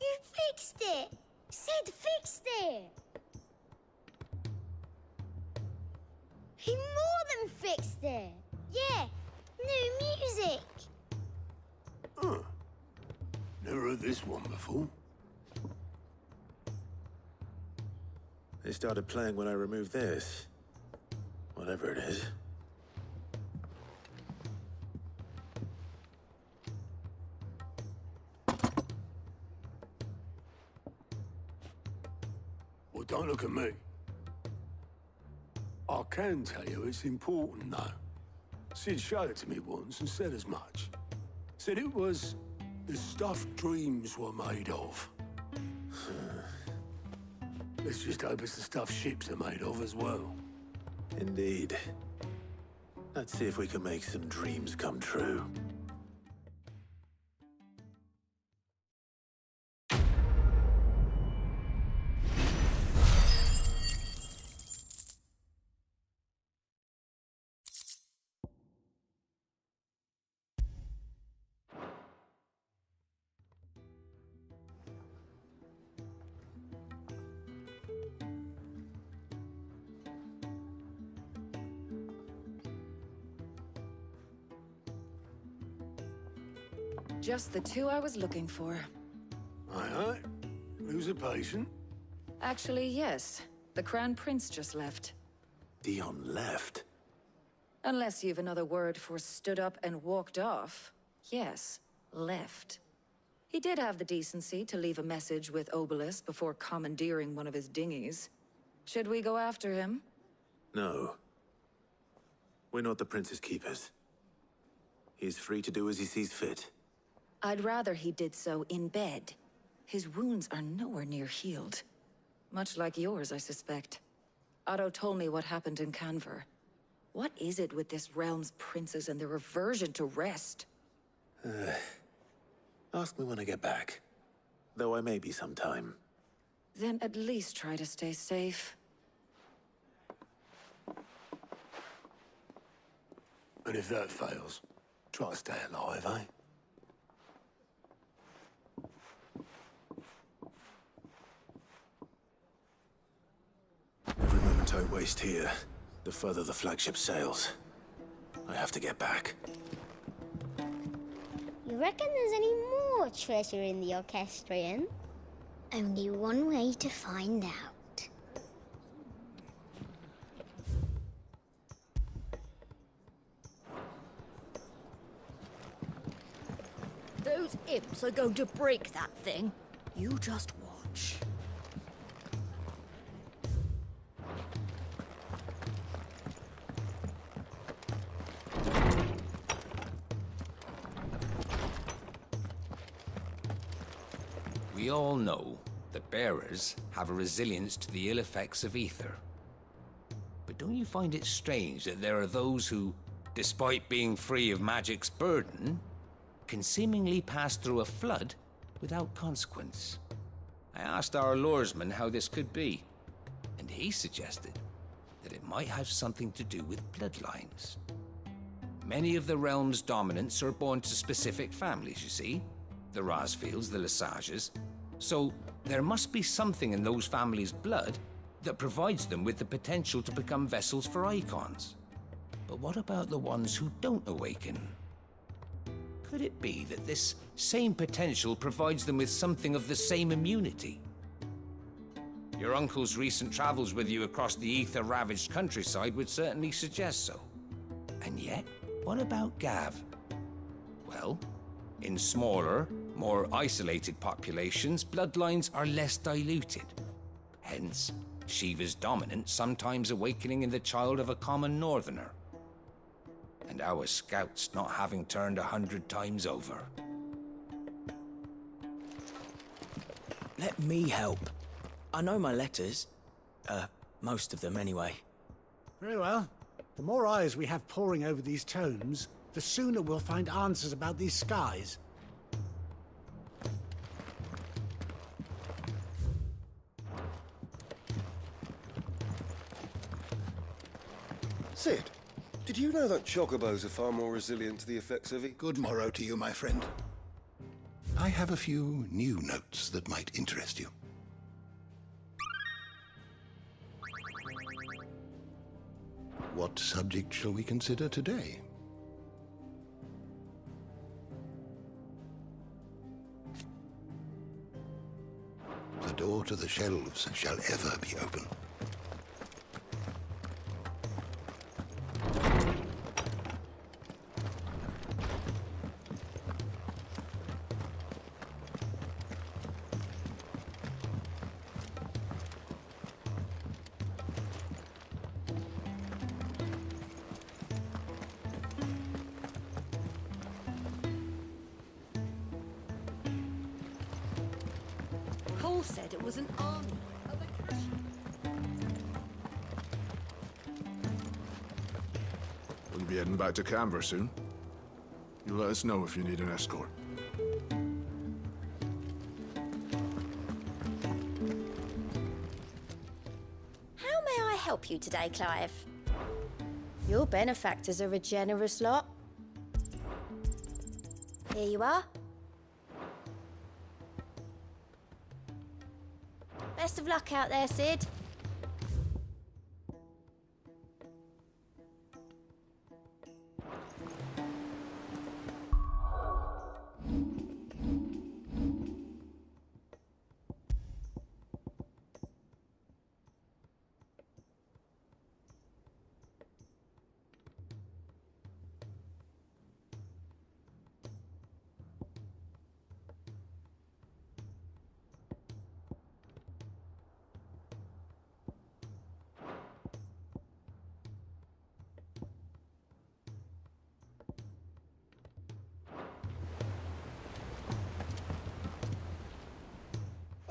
You fixed it! Sid fixed it! He more than fixed it! Yeah, new music! Huh. Never heard this one before. They started playing when I removed this. Whatever it is. Well, don't look at me. I can tell you it's important, though. Sid showed it to me once and said as much. Said it was the stuff dreams were made of. Let's just hope it's the stuff ships are made of as well. Indeed. Let's see if we can make some dreams come true. Just the two I was looking for. Aye, aye. Who's a patient? Actually, yes. The Crown Prince just left. Dion left? Unless you've another word for stood up and walked off. Yes, left. He did have the decency to leave a message with Obelisk before commandeering one of his dinghies. Should we go after him? No. We're not the Prince's keepers. He's free to do as he sees fit. I'd rather he did so in bed. His wounds are nowhere near healed. Much like yours, I suspect. Otto told me what happened in Canver. What is it with this realm's princes and their aversion to rest? Ask me when I get back. Though I may be sometime. Then at least try to stay safe. And if that fails, try to stay alive, eh? Every moment I waste here, the further the flagship sails. I have to get back. You reckon there's any more treasure in the orchestrion? Only one way to find out. Those imps are going to break that thing. You just watch. We all know that bearers have a resilience to the ill effects of ether. But don't you find it strange that there are those who, despite being free of magic's burden, can seemingly pass through a flood without consequence? I asked our luresman how this could be, and he suggested that it might have something to do with bloodlines. Many of the realm's dominants are born to specific families, you see. The Rasfields, the Lesages. So there must be something in those families' blood that provides them with the potential to become vessels for icons. But what about the ones who don't awaken? Could it be that this same potential provides them with something of the same immunity? Your uncle's recent travels with you across the ether-ravaged countryside would certainly suggest so. And yet, what about Gav? Well, in smaller, more isolated populations, bloodlines are less diluted. Hence, Shiva's dominant sometimes awakening in the child of a common northerner. And our scouts not having turned 100 times over. Let me help. I know my letters. Most of them anyway. Very well. The more eyes we have poring over these tomes, the sooner we'll find answers about these skies. Sid, did you know that chocobos are far more resilient to the effects of Good morrow to you, my friend. I have a few new notes that might interest you. What subject shall we consider today? The door to the shelves shall ever be open. Cole said it was an army of Akashi. We'll be heading back to Canver soon. You let us know if you need an escort. How may I help you today, Clive? Your benefactors are a generous lot. Here you are. Best of luck out there, Sid.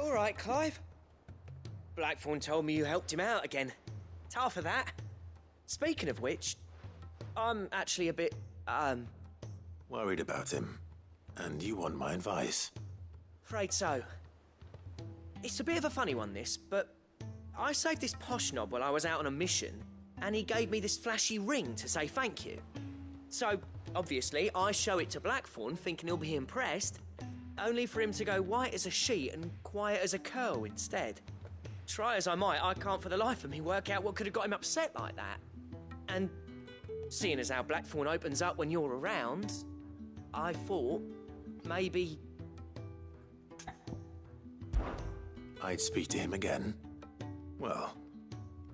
All right, Clive. Blackthorn told me you helped him out again. It's half of that. Speaking of which, I'm actually a bit, Worried about him. And you want my advice? afraid so. It's a bit of a funny one, this, but I saved this posh knob while I was out on a mission, and he gave me this flashy ring to say thank you. So, obviously, I show it to Blackthorn, thinking he'll be impressed, only for him to go white as a sheet and quiet as a curl instead. Try as I might, I can't for the life of me work out what could have got him upset like that. And seeing as how Blackthorn opens up when you're around, I thought maybe I'd speak to him again. Well,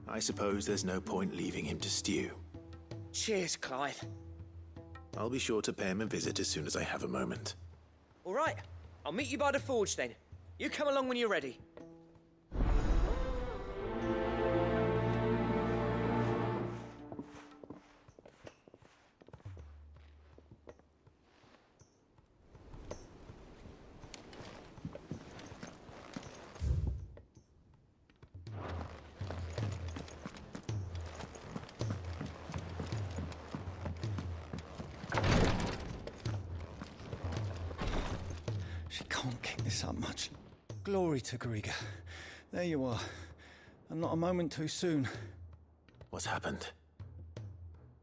I suppose there's no point leaving him to stew. Cheers, Clive. I'll be sure to pay him a visit as soon as I have a moment. All right, I'll meet you by the forge then. You come along when you're ready. She can't kick this up much. Glory to Griga. There you are. And not a moment too soon. What's happened?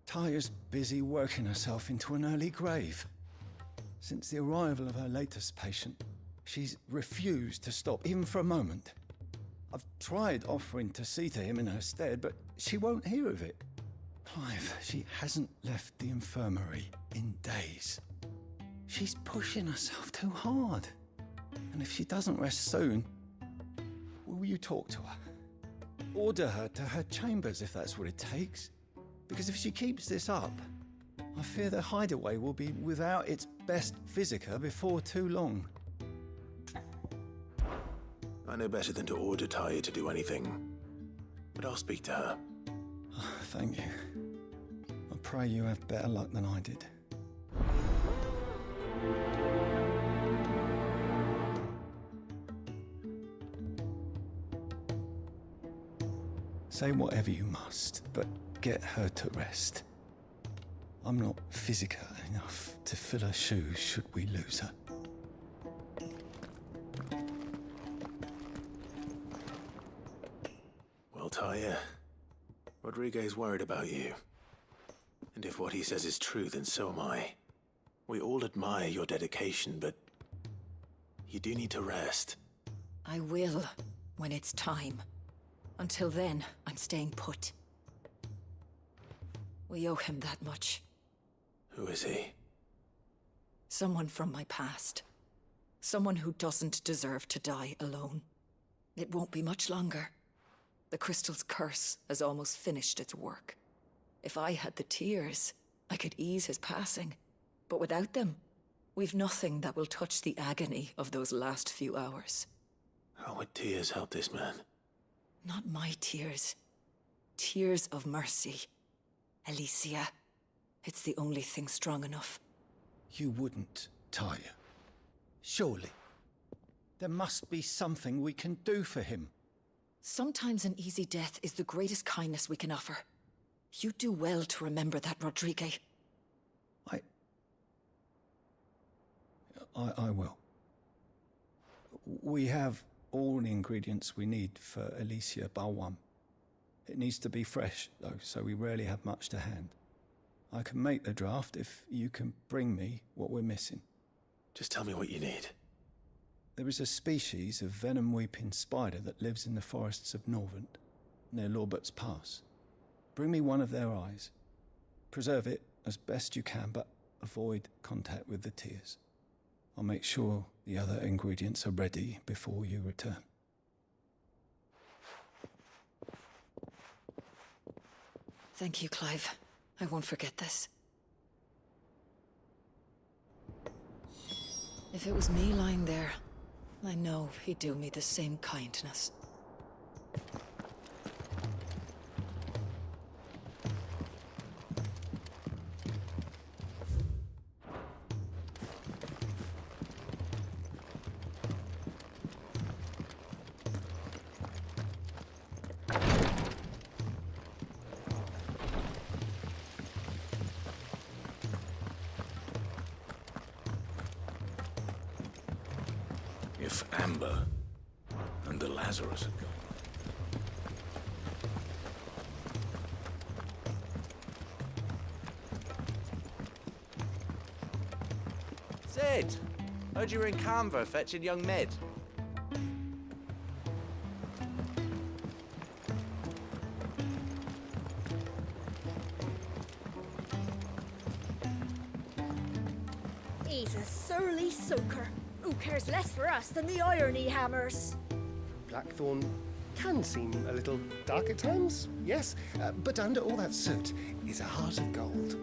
Taya's busy working herself into an early grave. Since the arrival of her latest patient, she's refused to stop, even for a moment. I've tried offering to see to him in her stead, but she won't hear of it. Clive, she hasn't left the infirmary in days. She's pushing herself too hard. And if she doesn't rest soon, will you talk to her? Order her to her chambers if that's what it takes. Because if she keeps this up, I fear the hideaway will be without its best physica before too long. I know better than to order Taya to do anything. But I'll speak to her. Thank you. I pray you have better luck than I did. Say whatever you must, but get her to rest. I'm not physica enough to fill her shoes should we lose her. Well, Taya, Rodriguez worried about you. And if what he says is true, then so am I. We all admire your dedication, but you do need to rest. I will, when it's time. Until then, I'm staying put. We owe him that much. Who is he? Someone from my past. Someone who doesn't deserve to die alone. It won't be much longer. The crystal's curse has almost finished its work. If I had the tears, I could ease his passing. But without them, we've nothing that will touch the agony of those last few hours. How would tears help this man? Not my tears. Tears of mercy. Alicia. It's the only thing strong enough. You wouldn't, Taya. Surely. There must be something we can do for him. Sometimes an easy death is the greatest kindness we can offer. You do well to remember that, Rodriguez. I will. We have all the ingredients we need for Alicia Balwam. It needs to be fresh, though, so we rarely have much to hand. I can make the draft if you can bring me what we're missing. Just tell me what you need. There is a species of venom-weeping spider that lives in the forests of Norvent, near Lorbert's Pass. Bring me one of their eyes. Preserve it as best you can, but avoid contact with the tears. I'll make sure the other ingredients are ready before you return. Thank you, Clive. I won't forget this. If it was me lying there, I know he'd do me the same kindness. If Amber and the Lazarus had gone. Sid! Heard you were in Canberra fetching young Med. He's a surly soaker. Who cares less for us than the irony hammers? Blackthorn can seem a little dark at times, yes, but under all that soot is a heart of gold.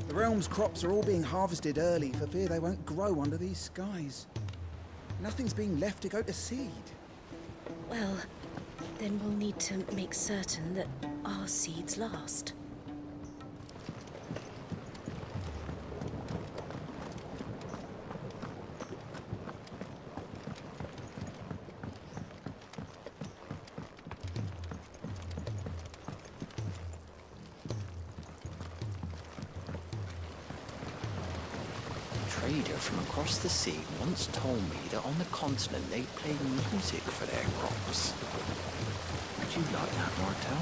The realm's crops are all being harvested early for fear they won't grow under these skies. Nothing's being left to go to seed. Well, then we'll need to make certain that our seeds last. A trader from across the sea once told me that on the continent they play music for their crops. Would you like that, Martel?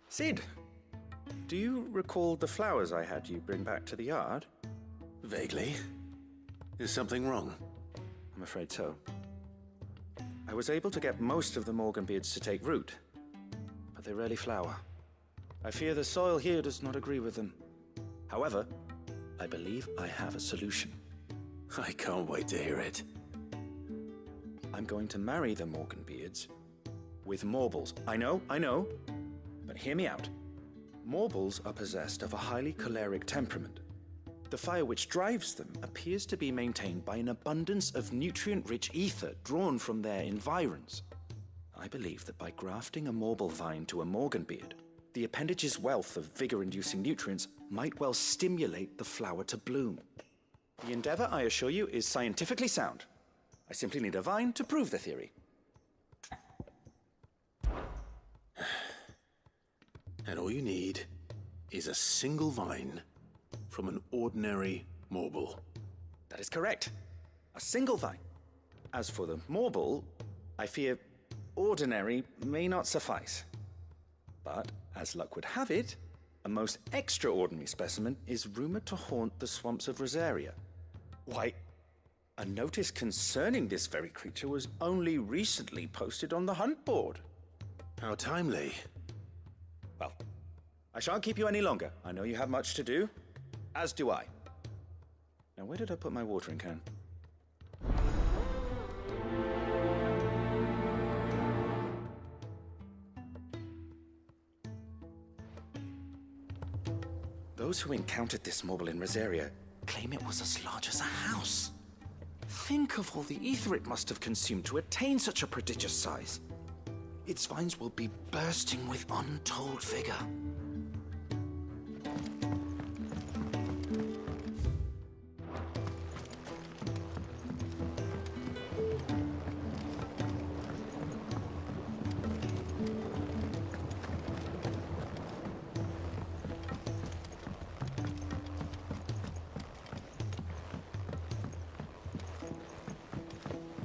Sid, do you recall the flowers I had you bring back to the yard? Vaguely. Is something wrong? I'm afraid so. I was able to get most of the Morganbeards to take root, but they rarely flower. I fear the soil here does not agree with them. However, I believe I have a solution. I can't wait to hear it. I'm going to marry the Morganbeards with Morbles. I know, but hear me out. Morbles are possessed of a highly choleric temperament. The fire which drives them appears to be maintained by an abundance of nutrient-rich ether drawn from their environs. I believe that by grafting a Morble vine to a Morganbeard, the appendage's wealth of vigor-inducing nutrients might well stimulate the flower to bloom. The endeavor, I assure you, is scientifically sound. I simply need a vine to prove the theory. And all you need is a single vine from an ordinary Morble. That is correct. A single vine. As for the Morble, I fear ordinary may not suffice. But, as luck would have it, a most extraordinary specimen is rumored to haunt the swamps of Rosaria. Why, a notice concerning this very creature was only recently posted on the hunt board. How timely. Well, I shan't keep you any longer. I know you have much to do, as do I. Now, where did I put my watering can? Those who encountered this Morble in Rosaria claim it was as large as a house. Think of all the ether it must have consumed to attain such a prodigious size. Its vines will be bursting with untold vigor.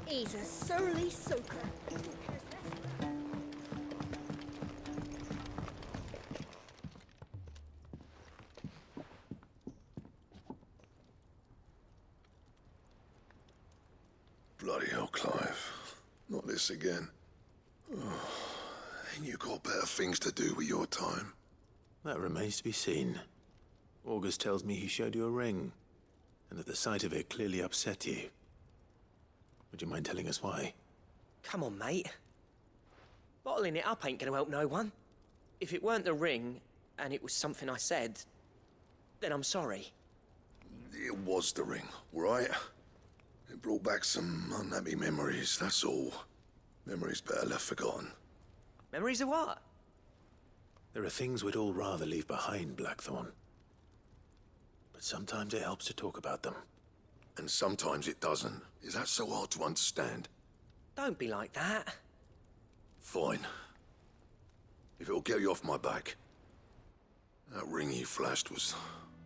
He's a surly soaker. Bloody hell, Clive. Not this again. Oh, ain't you got better things to do with your time? That remains to be seen. August tells me he showed you a ring, and that the sight of it clearly upset you. Would you mind telling us why? Come on, mate. Bottling it up ain't gonna help no one. If it weren't the ring, and it was something I said, then I'm sorry. It was the ring, right? It brought back some unhappy memories, that's all. Memories better left forgotten. Memories of what? There are things we'd all rather leave behind, Blackthorn. But sometimes it helps to talk about them. And sometimes it doesn't. Is that so hard to understand? Don't be like that. Fine. If it'll get you off my back. That ring you flashed was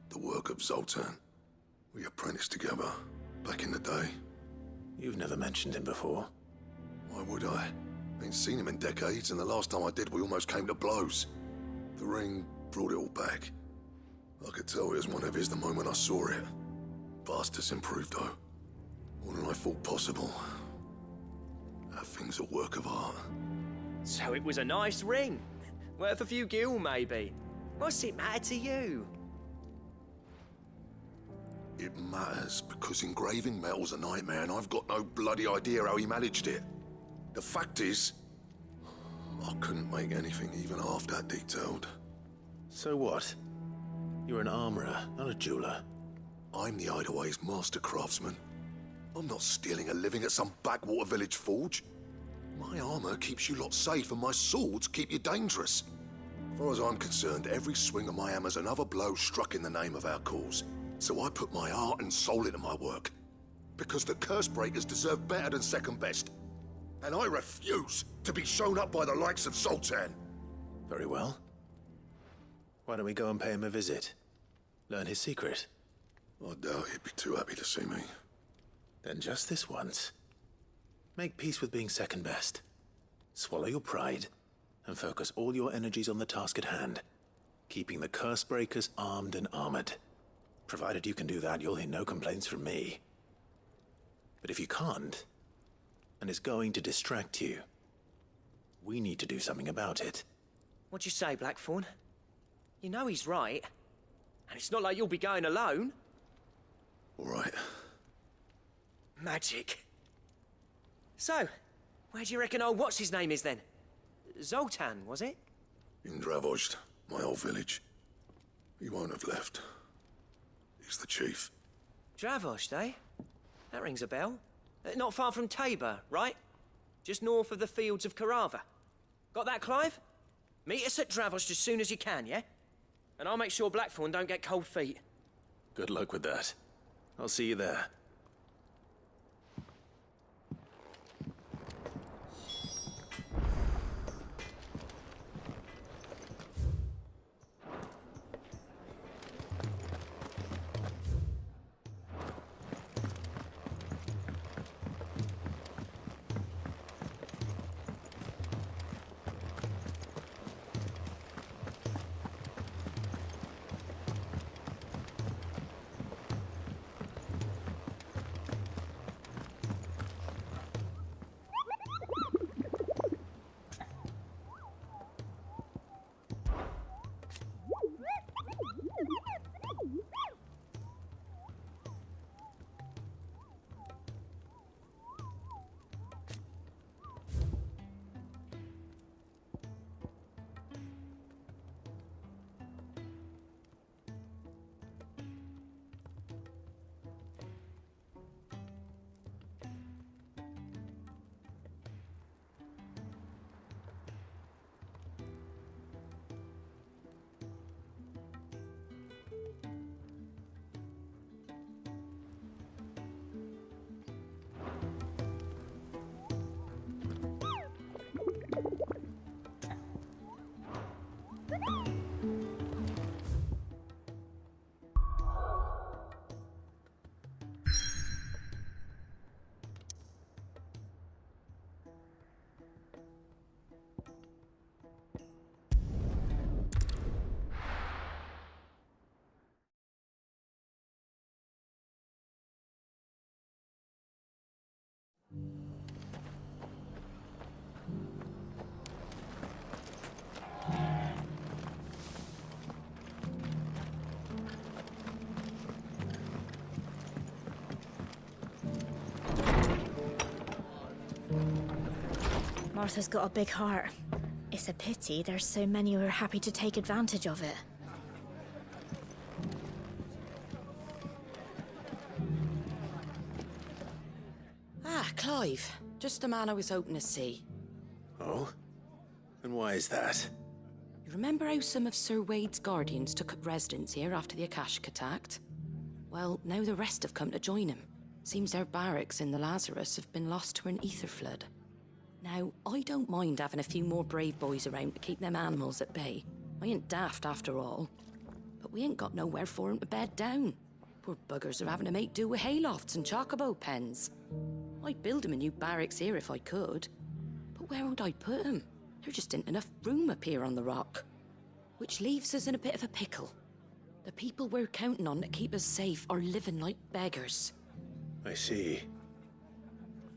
the work of Zoltan. We apprenticed together, back in the day. You've never mentioned him before. Why would I? Ain't seen him in decades, and the last time I did, we almost came to blows. The ring brought it all back. I could tell it was one of his the moment I saw it. Bastard's improved, though. More than I thought possible. That thing's a work of art. So it was a nice ring. Worth a few gil, maybe. What's it matter to you? It matters because engraving metal's a nightmare, and I've got no bloody idea how he managed it. The fact is, I couldn't make anything even half that detailed. So what? You're an armorer, not a jeweler. I'm the Hideaway's master craftsman. I'm not stealing a living at some backwater village forge. My armor keeps you lot safe, and my swords keep you dangerous. As far as I'm concerned, every swing of my hammer's another blow struck in the name of our cause. So I put my heart and soul into my work. Because the curse breakers deserve better than second best. And I refuse to be shown up by the likes of Zoltan. Very well. Why don't we go and pay him a visit? Learn his secret. I doubt he'd be too happy to see me. Then just this once. Make peace with being second best. Swallow your pride, and focus all your energies on the task at hand. Keeping the curse breakers armed and armored. Provided you can do that, you'll hear no complaints from me. But if you can't, and it's going to distract you, we need to do something about it. What'd you say, Blackthorn? You know he's right. And it's not like you'll be going alone. All right. Magic. So, where do you reckon old what's-his-name is then? Zoltan, was it? In Dravozd, my old village. He won't have left. He's the chief. Dravozd, eh? That rings a bell. Not far from Tabor, right? Just north of the fields of Karava. Got that, Clive? Meet us at Dravozd as soon as you can, yeah? And I'll make sure Blackthorn don't get cold feet. Good luck with that. I'll see you there. Martha's got a big heart. It's a pity there's so many who are happy to take advantage of it. Clive. Just the man I was hoping to see. Oh? And why is that? You remember how some of Sir Wade's guardians took up residence here after the Akashic attacked? Well, now the rest have come to join him. Seems their barracks in the Lazarus have been lost to an ether flood. Now, I don't mind having a few more brave boys around to keep them animals at bay. I ain't daft after all. But we ain't got nowhere for 'em to bed down. Poor buggers are having to make do with haylofts and chocobo pens. I'd build 'em a new barracks here if I could. But where would I put 'em? There just ain't enough room up here on the rock. Which leaves us in a bit of a pickle. The people we're counting on to keep us safe are living like beggars. I see.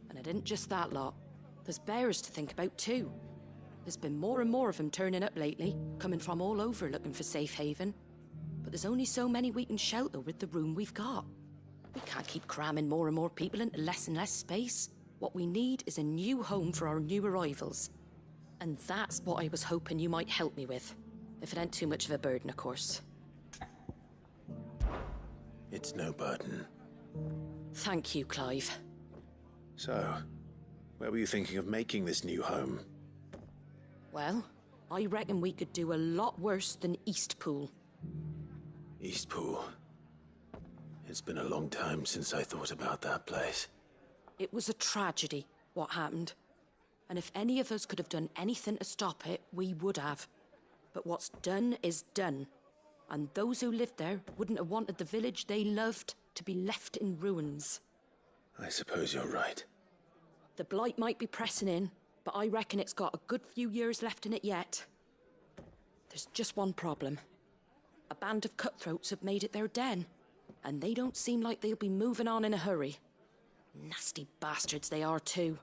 And it isn't just that lot. There's bears to think about too. There's been more and more of them turning up lately, coming from all over looking for safe haven. But there's only so many we can shelter with the room we've got. We can't keep cramming more and more people into less and less space. What we need is a new home for our new arrivals. And that's what I was hoping you might help me with. If it ain't too much of a burden, of course. It's no burden. Thank you, Clive. So, where were you thinking of making this new home? Well, I reckon we could do a lot worse than Eastpool. Eastpool. It's been a long time since I thought about that place. It was a tragedy, what happened. And if any of us could have done anything to stop it, we would have. But what's done is done. And those who lived there wouldn't have wanted the village they loved to be left in ruins. I suppose you're right. The blight might be pressing in, but I reckon it's got a good few years left in it yet. There's just one problem. A band of cutthroats have made it their den, and they don't seem like they'll be moving on in a hurry. Nasty bastards they are too.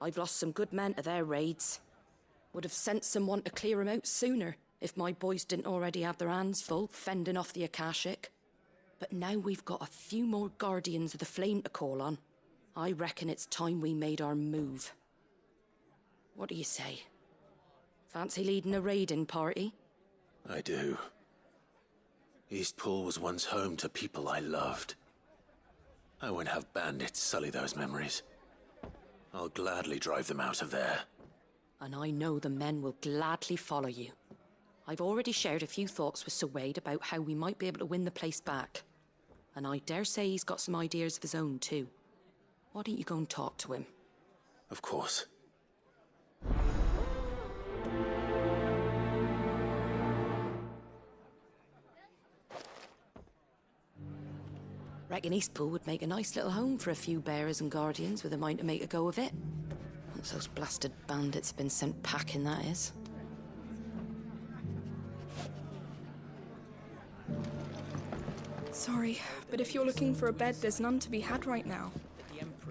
I've lost some good men to their raids. Would have sent someone to clear 'em out sooner, if my boys didn't already have their hands full fending off the Akashic. But now we've got a few more guardians of the flame to call on. I reckon it's time we made our move. What do you say? Fancy leading a raiding party? I do. Eastpool was once home to people I loved. I won't have bandits sully those memories. I'll gladly drive them out of there. And I know the men will gladly follow you. I've already shared a few thoughts with Sir Wade about how we might be able to win the place back. And I dare say he's got some ideas of his own too. Why don't you go and talk to him? Of course. Reckon Eastpool would make a nice little home for a few bearers and guardians with a mind to make a go of it. Once those blasted bandits have been sent packing, that is. Sorry, but if you're looking for a bed, there's none to be had right now.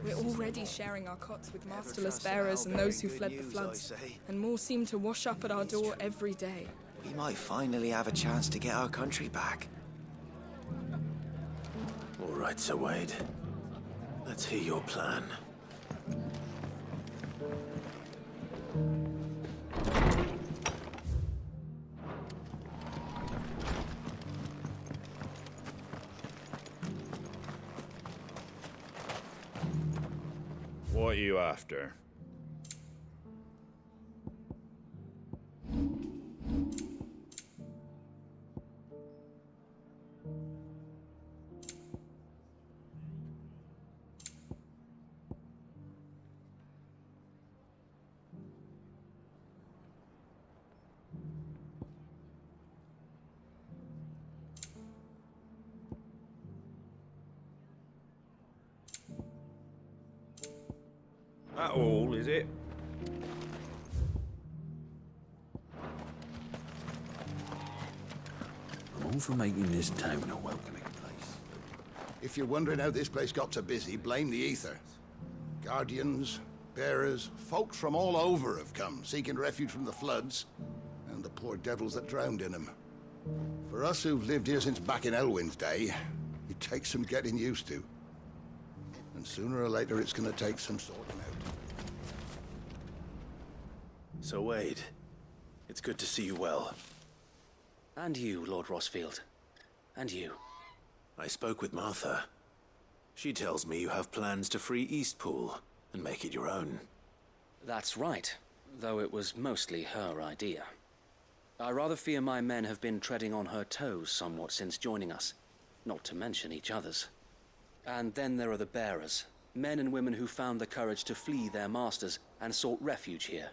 We're already sharing our cots with masterless bearers and those who fled the floods, and more seem to wash up at our door every day. We might finally have a chance to get our country back. All right, Sir Wade. Let's hear your plan. What are you after? That all, is it? I'm all for making this town a welcoming place. If you're wondering how this place got so busy, blame the ether. Guardians, bearers, folks from all over have come, seeking refuge from the floods, and the poor devils that drowned in them. For us who've lived here since back in Elwyn's day, it takes some getting used to. And sooner or later it's gonna take some sorting out. So Wade, it's good to see you well. And you, Lord Rossfield. And you. I spoke with Martha. She tells me you have plans to free Eastpool, and make it your own. That's right, though it was mostly her idea. I rather fear my men have been treading on her toes somewhat since joining us, not to mention each other's. And then there are the bearers, men and women who found the courage to flee their masters and sought refuge here.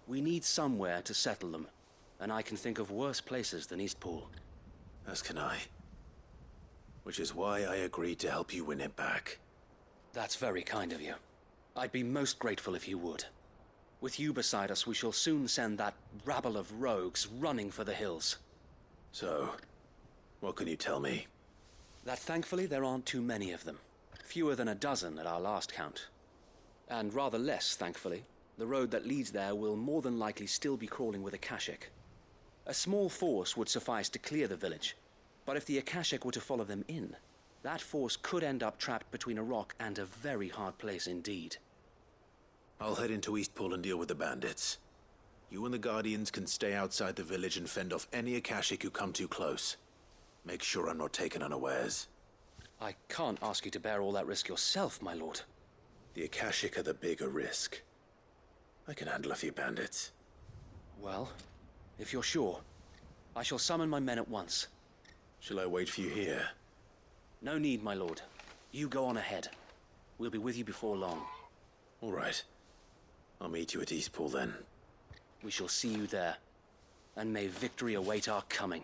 We need somewhere to settle them, and I can think of worse places than Eastpool. As can I. Which is why I agreed to help you win it back. That's very kind of you. I'd be most grateful if you would. With you beside us, we shall soon send that rabble of rogues running for the hills. So, what can you tell me? That thankfully there aren't too many of them. Fewer than a dozen at our last count. And rather less, thankfully, the road that leads there will more than likely still be crawling with Akashic. A small force would suffice to clear the village, but if the Akashic were to follow them in, that force could end up trapped between a rock and a very hard place indeed. I'll head into Eastpool and deal with the bandits. You and the Guardians can stay outside the village and fend off any Akashic who come too close. Make sure I'm not taken unawares. I can't ask you to bear all that risk yourself, my lord. The Akashic are the bigger risk. I can handle a few bandits. Well, if you're sure, I shall summon my men at once. Shall I wait for you here? No need, my lord. You go on ahead. We'll be with you before long. All right. I'll meet you at Eastpool then. We shall see you there. And may victory await our coming.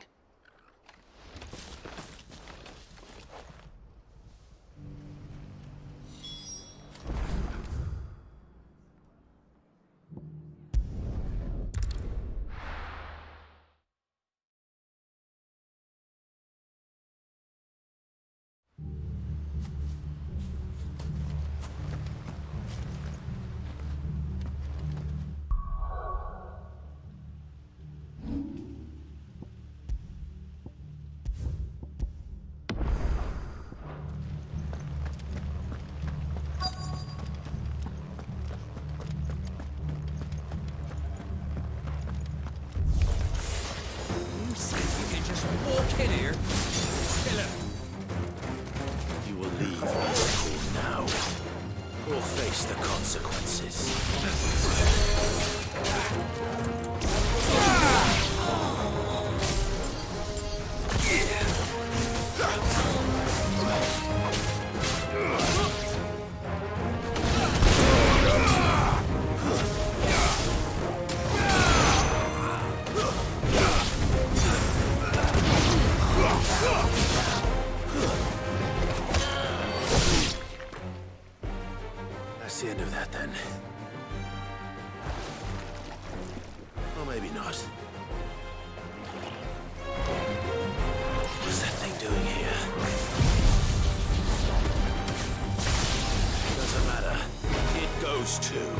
You will leave Eastpool now, or face the consequences. That's the end of that, then. Or maybe not. What's that thing doing here? Doesn't matter. It goes too.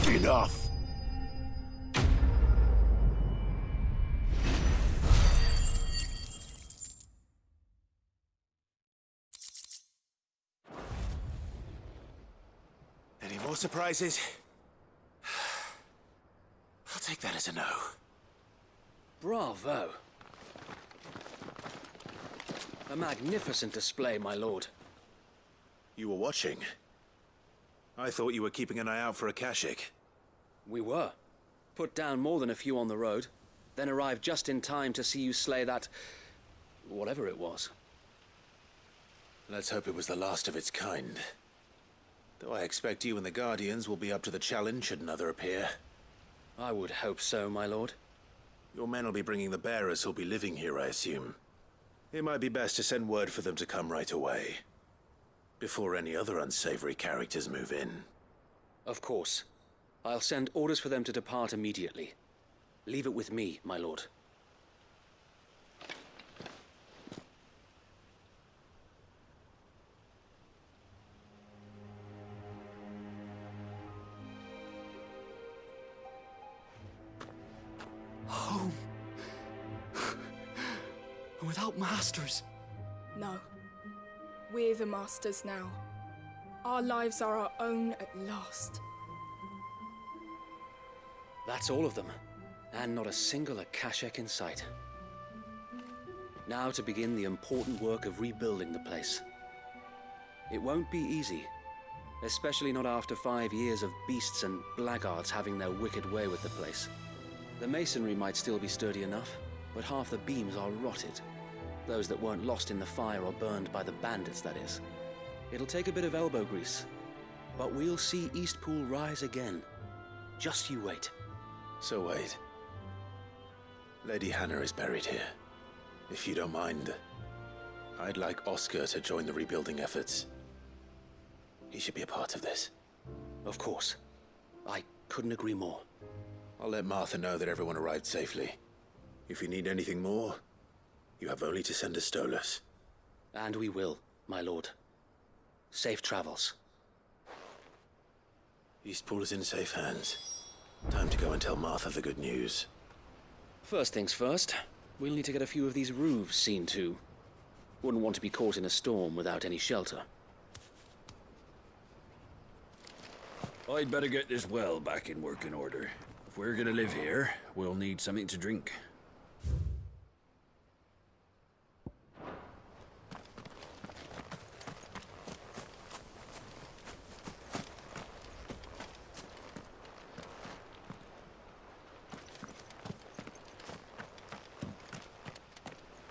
Enough! Any more surprises? I'll take that as a no. Bravo. A magnificent display, my lord. You were watching. I thought you were keeping an eye out for a Kashik. We were. Put down more than a few on the road, then arrived just in time to see you slay that... whatever it was. Let's hope it was the last of its kind. Though I expect you and the Guardians will be up to the challenge should another appear. I would hope so, my lord. Your men will be bringing the bearers who'll be living here, I assume. It might be best to send word for them to come right away, before any other unsavory characters move in. Of course. I'll send orders for them to depart immediately. Leave it with me, my lord. Home. Without masters. No. We're the masters now. Our lives are our own at last. That's all of them. And not a single Akashek in sight. Now to begin the important work of rebuilding the place. It won't be easy. Especially not after 5 years of beasts and blackguards having their wicked way with the place. The masonry might still be sturdy enough, but half the beams are rotted. Those that weren't lost in the fire or burned by the bandits, that is. It'll take a bit of elbow grease, but we'll see Eastpool rise again. Just you wait. So wait. Lady Hannah is buried here. If you don't mind, I'd like Oscar to join the rebuilding efforts. He should be a part of this. Of course. I couldn't agree more. I'll let Martha know that everyone arrived safely. If you need anything more, you have only to send a Stolas. And we will, my lord. Safe travels. Eastpool is in safe hands. Time to go and tell Martha the good news. First things first, we'll need to get a few of these roofs seen to. Wouldn't want to be caught in a storm without any shelter. I'd better get this well back in working order. If we're gonna live here, we'll need something to drink.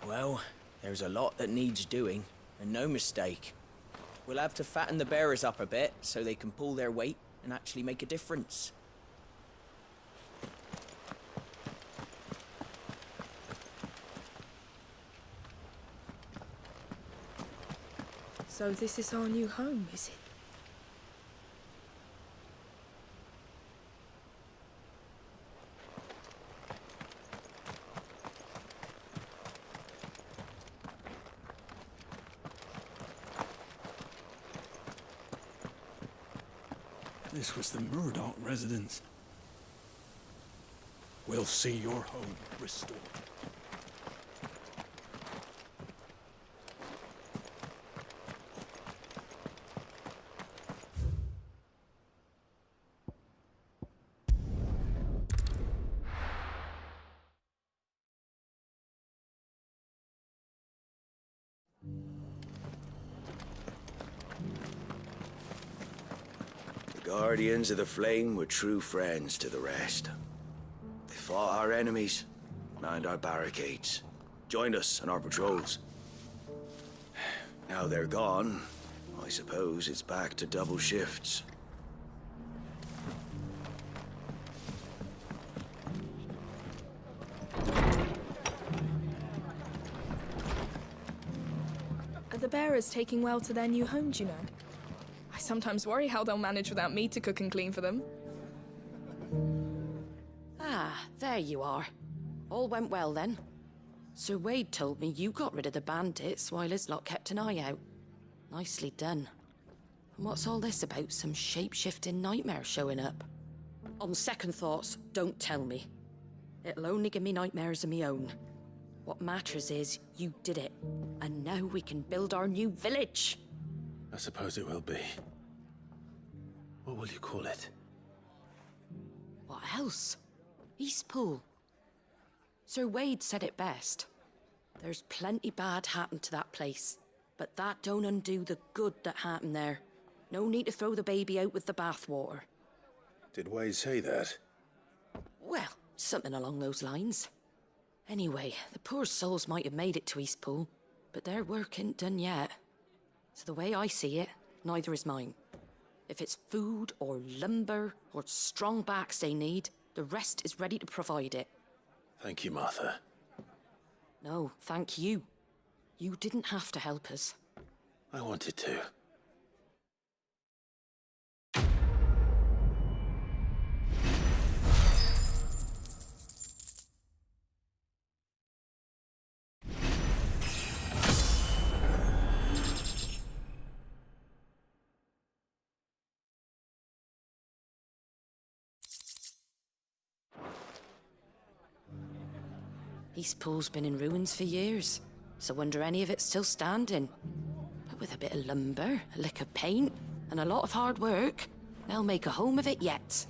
Well, there's a lot that needs doing, and no mistake. We'll have to fatten the bearers up a bit so they can pull their weight and actually make a difference. So this is our new home, is it? This was the Murdoch residence. We'll see your home restored. Guardians of the Flame were true friends to the rest. They fought our enemies, manned our barricades, joined us on our patrols. Now they're gone, I suppose it's back to double shifts. Are the bearers taking well to their new home, do you know? I sometimes worry how they'll manage without me to cook and clean for them. Ah, there you are. All went well then. Sir Wade told me you got rid of the bandits while his lot kept an eye out. Nicely done. And what's all this about some shape-shifting nightmare showing up? On second thoughts, don't tell me. It'll only give me nightmares of me own. What matters is you did it, and now we can build our new village. I suppose it will be. What will you call it? What else? Eastpool. Sir Wade said it best. There's plenty bad happened to that place, but that don't undo the good that happened there. No need to throw the baby out with the bathwater. Did Wade say that? Well, something along those lines. Anyway, the poor souls might have made it to Eastpool, but their work ain't done yet. So the way I see it, neither is mine. If it's food or lumber or strong backs they need, the rest is ready to provide it. Thank you, Martha. No, thank you. You didn't have to help us. I wanted to. Eastpool's been in ruins for years, so wonder any of it's still standing. But with a bit of lumber, a lick of paint, and a lot of hard work, they'll make a home of it yet.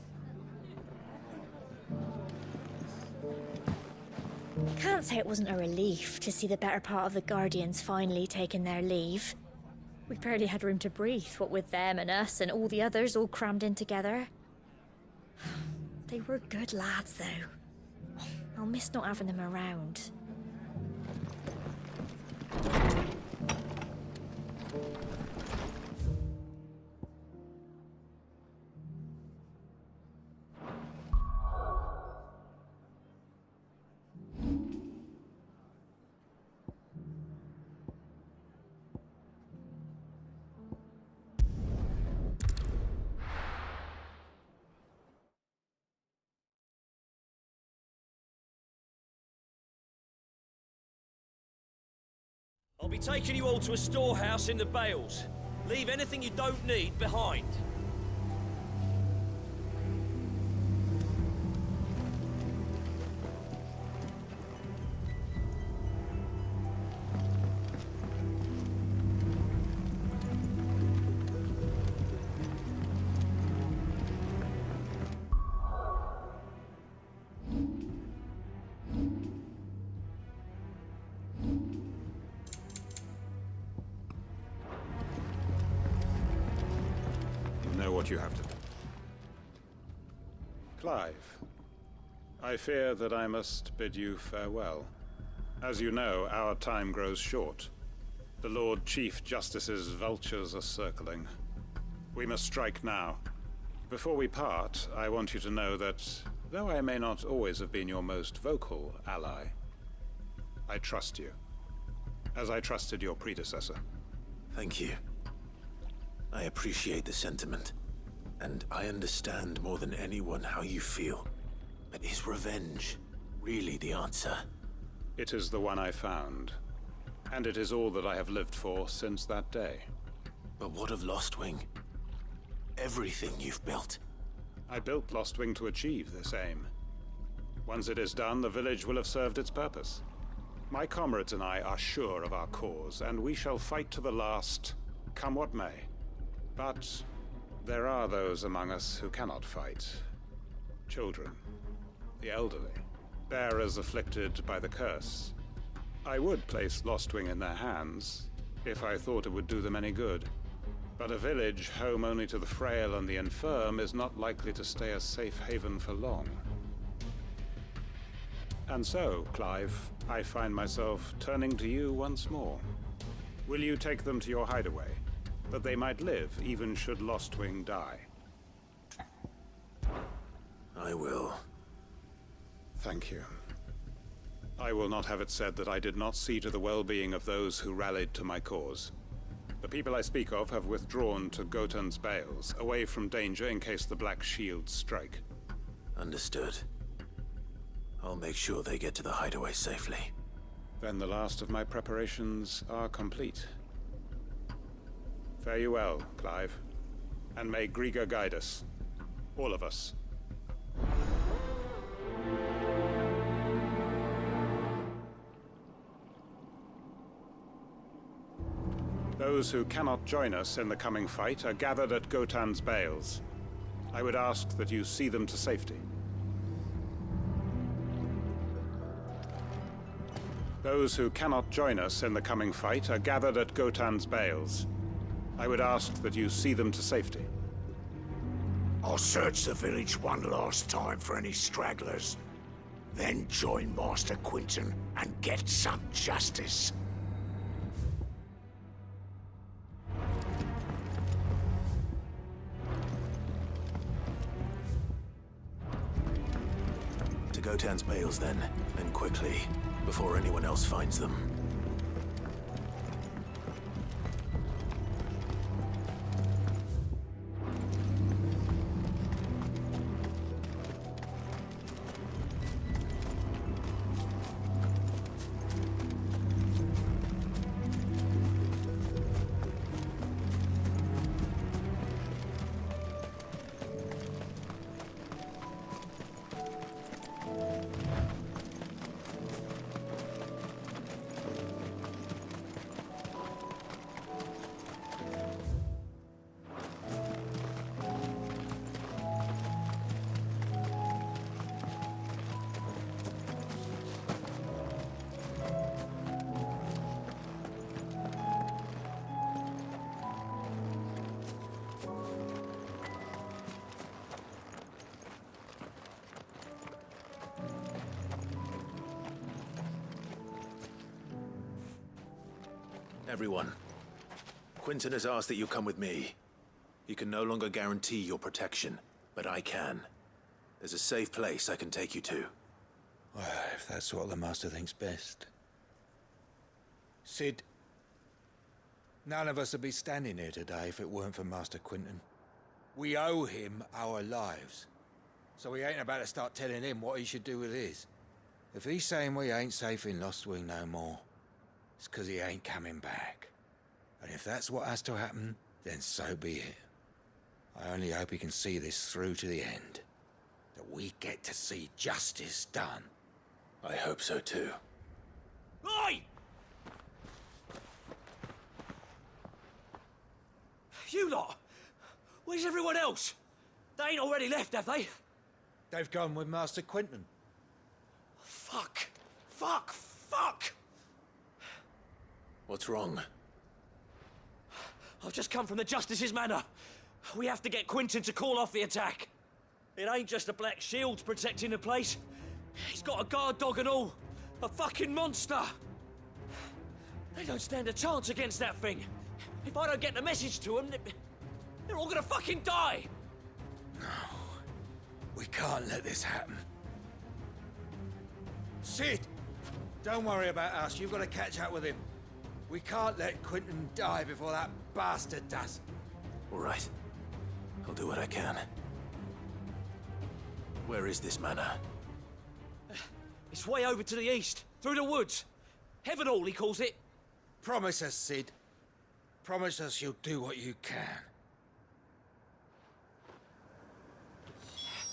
Can't say it wasn't a relief to see the better part of the Guardians finally taking their leave. We barely had room to breathe, what with them and us and all the others all crammed in together. They were good lads, though. I'll miss not having them around. I'll be taking you all to a storehouse in the Bales. Leave anything you don't need behind. You have to do. Clive, I fear that I must bid you farewell. As you know, our time grows short. The Lord Chief Justice's vultures are circling. We must strike now. Before we part, I want you to know that, though I may not always have been your most vocal ally, I trust you, as I trusted your predecessor. Thank you. I appreciate the sentiment. And I understand more than anyone how you feel. But is revenge really the answer? It is the one I found. And it is all that I have lived for since that day. But what of Lostwing? Everything you've built. I built Lostwing to achieve this aim. Once it is done, the village will have served its purpose. My comrades and I are sure of our cause, and we shall fight to the last, come what may. But there are those among us who cannot fight. Children, the elderly, bearers afflicted by the curse. I would place Lostwing in their hands, if I thought it would do them any good. But a village home only to the frail and the infirm is not likely to stay a safe haven for long. And so, Clive, I find myself turning to you once more. Will you take them to your hideaway? That they might live, even should Lostwing die. I will. Thank you. I will not have it said that I did not see to the well-being of those who rallied to my cause. The people I speak of have withdrawn to Gotan's Bales, away from danger in case the Black Shields strike. Understood. I'll make sure they get to the hideaway safely. Then the last of my preparations are complete. Fare you well, Clive. And may Griga guide us. All of us. Those who cannot join us in the coming fight are gathered at Gotan's Bales. I would ask that you see them to safety. Those who cannot join us in the coming fight are gathered at Gotan's bales. I would ask that you see them to safety. I'll search the village one last time for any stragglers. Then join Master Quinton and get some justice. To Gotan's bales then, and quickly, before anyone else finds them. Everyone, Quinton has asked that you come with me. He can no longer guarantee your protection, but I can. There's a safe place I can take you to. Well, if that's what the Master thinks best. Sid, none of us would be standing here today if it weren't for Master Quinton. We owe him our lives. So we ain't about to start telling him what he should do with his. If he's saying we ain't safe in Lostwing no more, it's 'cause he ain't coming back. And if that's what has to happen, then so be it. I only hope he can see this through to the end. That we get to see justice done. I hope so too. Oi! You lot! Where's everyone else? They ain't already left, have they? They've gone with Master Quinton. Fuck! Fuck! Fuck! What's wrong? I've just come from the Justice's manor. We have to get Quinton to call off the attack. It ain't just the Black Shields protecting the place. He's got a guard dog and all. A fucking monster. They don't stand a chance against that thing. If I don't get the message to them, they're all gonna fucking die. No. We can't let this happen. Sid! Don't worry about us. You've got to catch up with him. We can't let Quinton die before that bastard does. All right. I'll do what I can. Where is this manor? It's way over to the east, through the woods. Heaven Hall, he calls it. Promise us, Sid. Promise us you'll do what you can.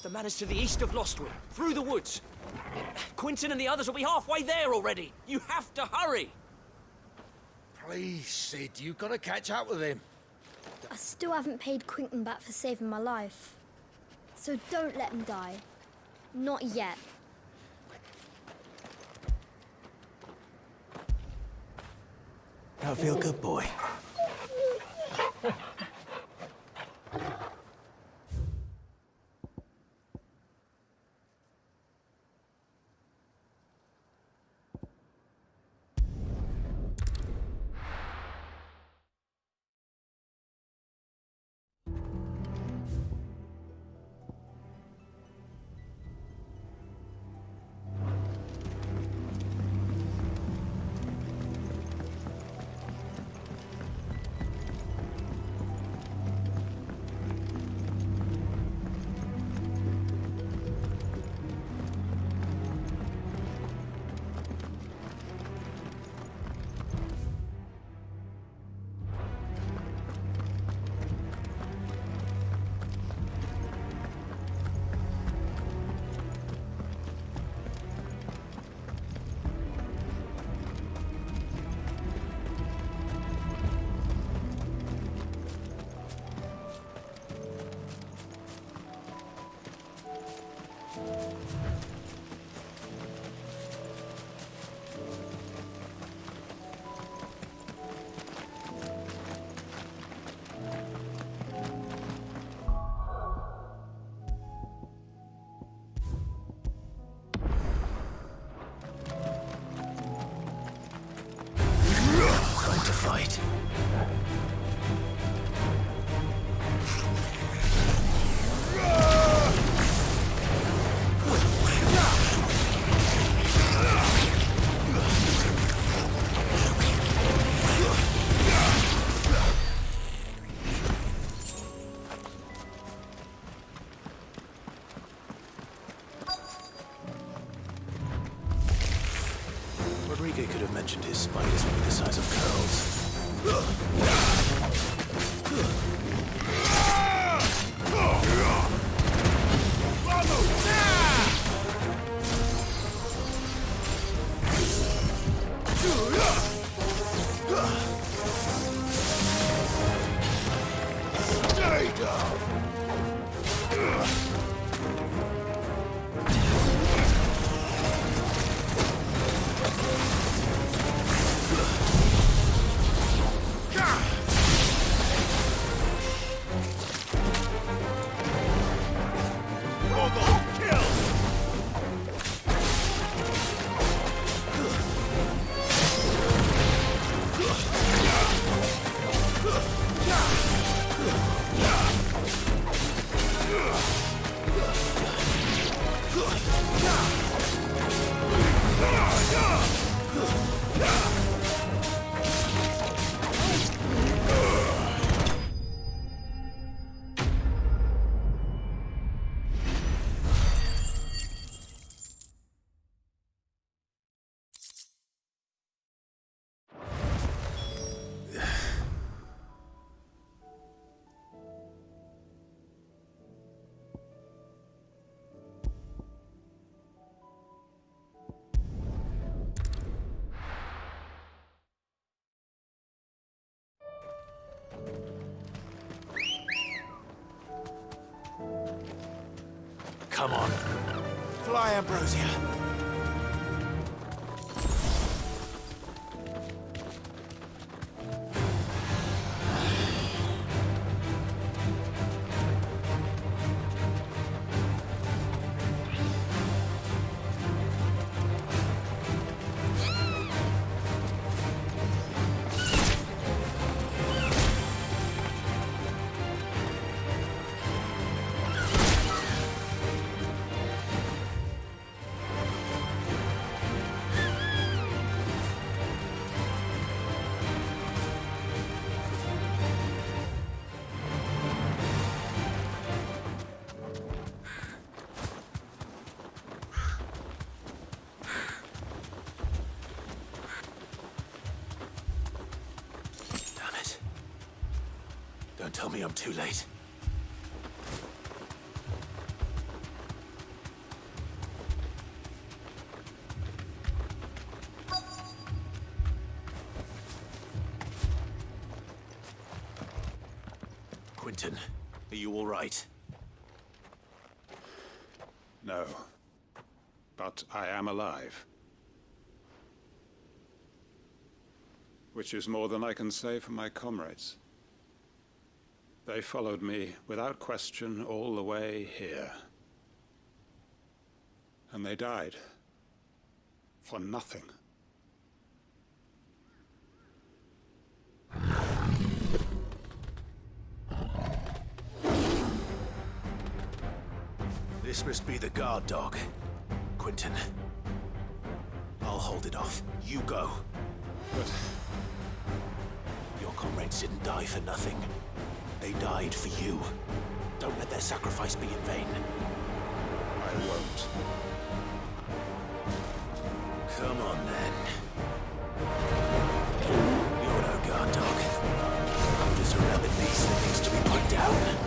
The manor's to the east of Lostwing, through the woods. Quinton and the others will be halfway there already. You have to hurry. Please, Sid, you've got to catch up with him. I still haven't paid Quinton back for saving my life. So don't let him die. Not yet. I feel good, boy. want to fight. Rodrigo could have mentioned his spiders would be the size of curls. Come on. Fly, Ambrosia. Don't tell me I'm too late. Quentin, are you all right? No. But I am alive. Which is more than I can say for my comrades. They followed me without question all the way here. And they died. For nothing. This must be the guard dog. Quentin. I'll hold it off. You go. But your comrades didn't die for nothing. They died for you. Don't let their sacrifice be in vain. I won't. Come on, then. You're no guard dog. Just a rabid beast that needs to be put down.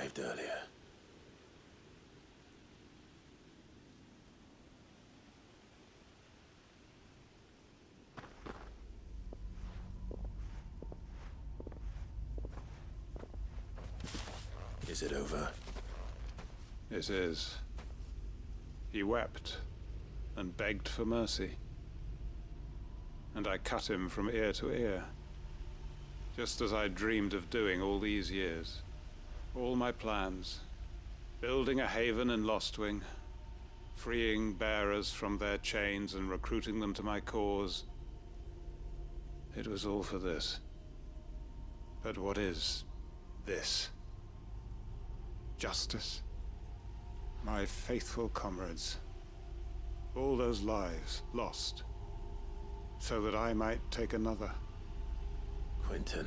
arrived earlier. Is it over? It is. He wept and begged for mercy. And I cut him from ear to ear, just as I dreamed of doing all these years. All my plans, building a haven in Lostwing, freeing bearers from their chains and recruiting them to my cause. It was all for this. But what is this? Justice? My faithful comrades. All those lives lost, so that I might take another. Quentin.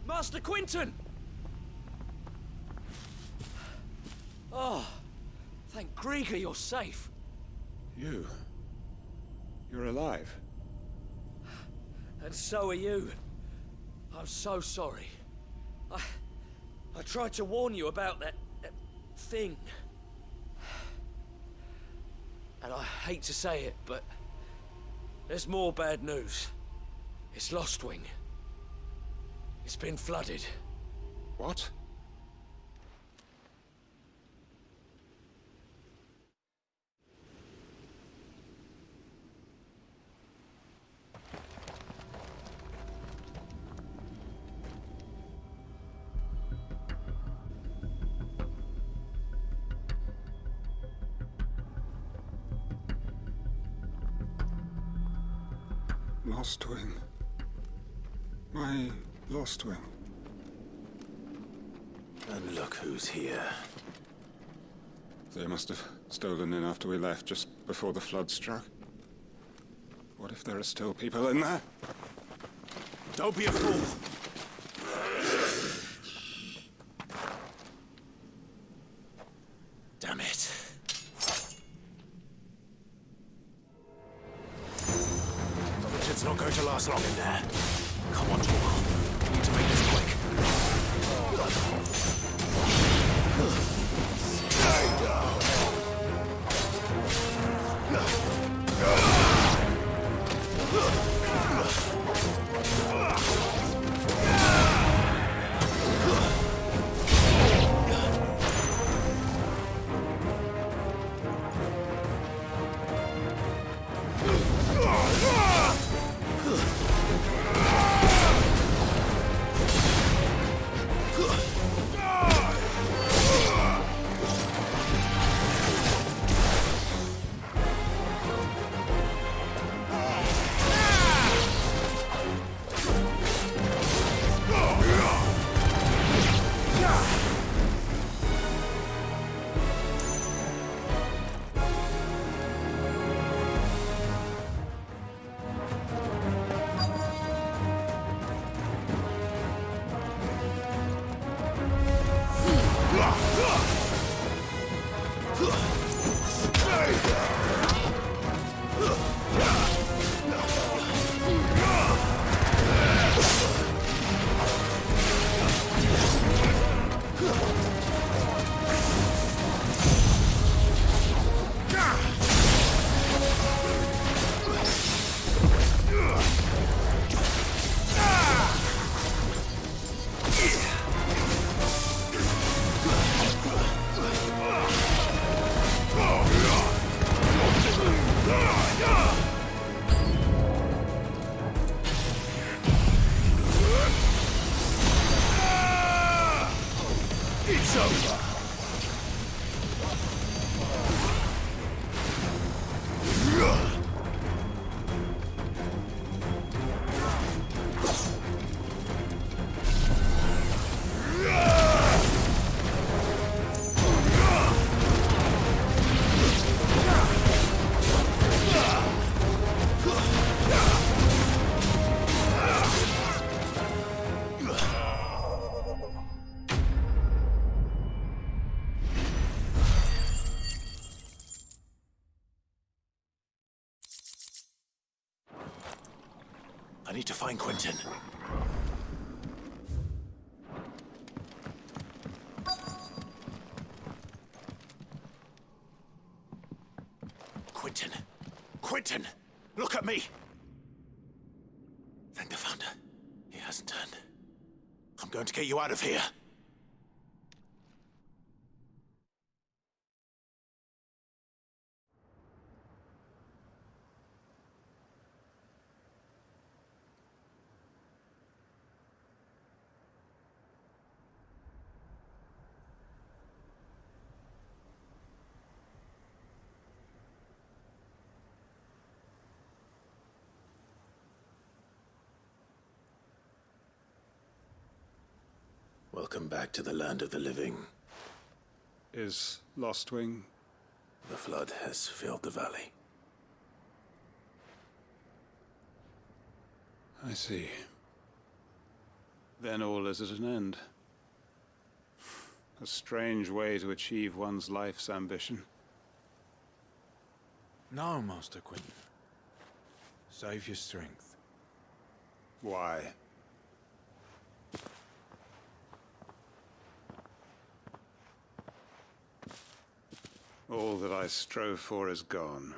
Master Quentin! Oh, thank Grieger you're safe. You're alive. And so are you. I'm so sorry. I tried to warn you about that thing. And I hate to say it, but there's more bad news. It's Lostwing. It's been flooded. What? Lostwing. My Lostwing. And look who's here. They must have stolen in after we left, just before the flood struck. What if there are still people in there? Don't be a fool! Damn it. It's not going to last long in there. Come on, Chroma. We need to make this quick. Stay down. It's over. I need to find Quentin. turned. He hasn't turned. I'm going to get you out of here. Welcome back to the land of the living. Is Lostwing? The flood has filled the valley. I see. Then all is at an end. A strange way to achieve one's life's ambition. No, Master Quinton. Save your strength. Why? All that I strove for is gone.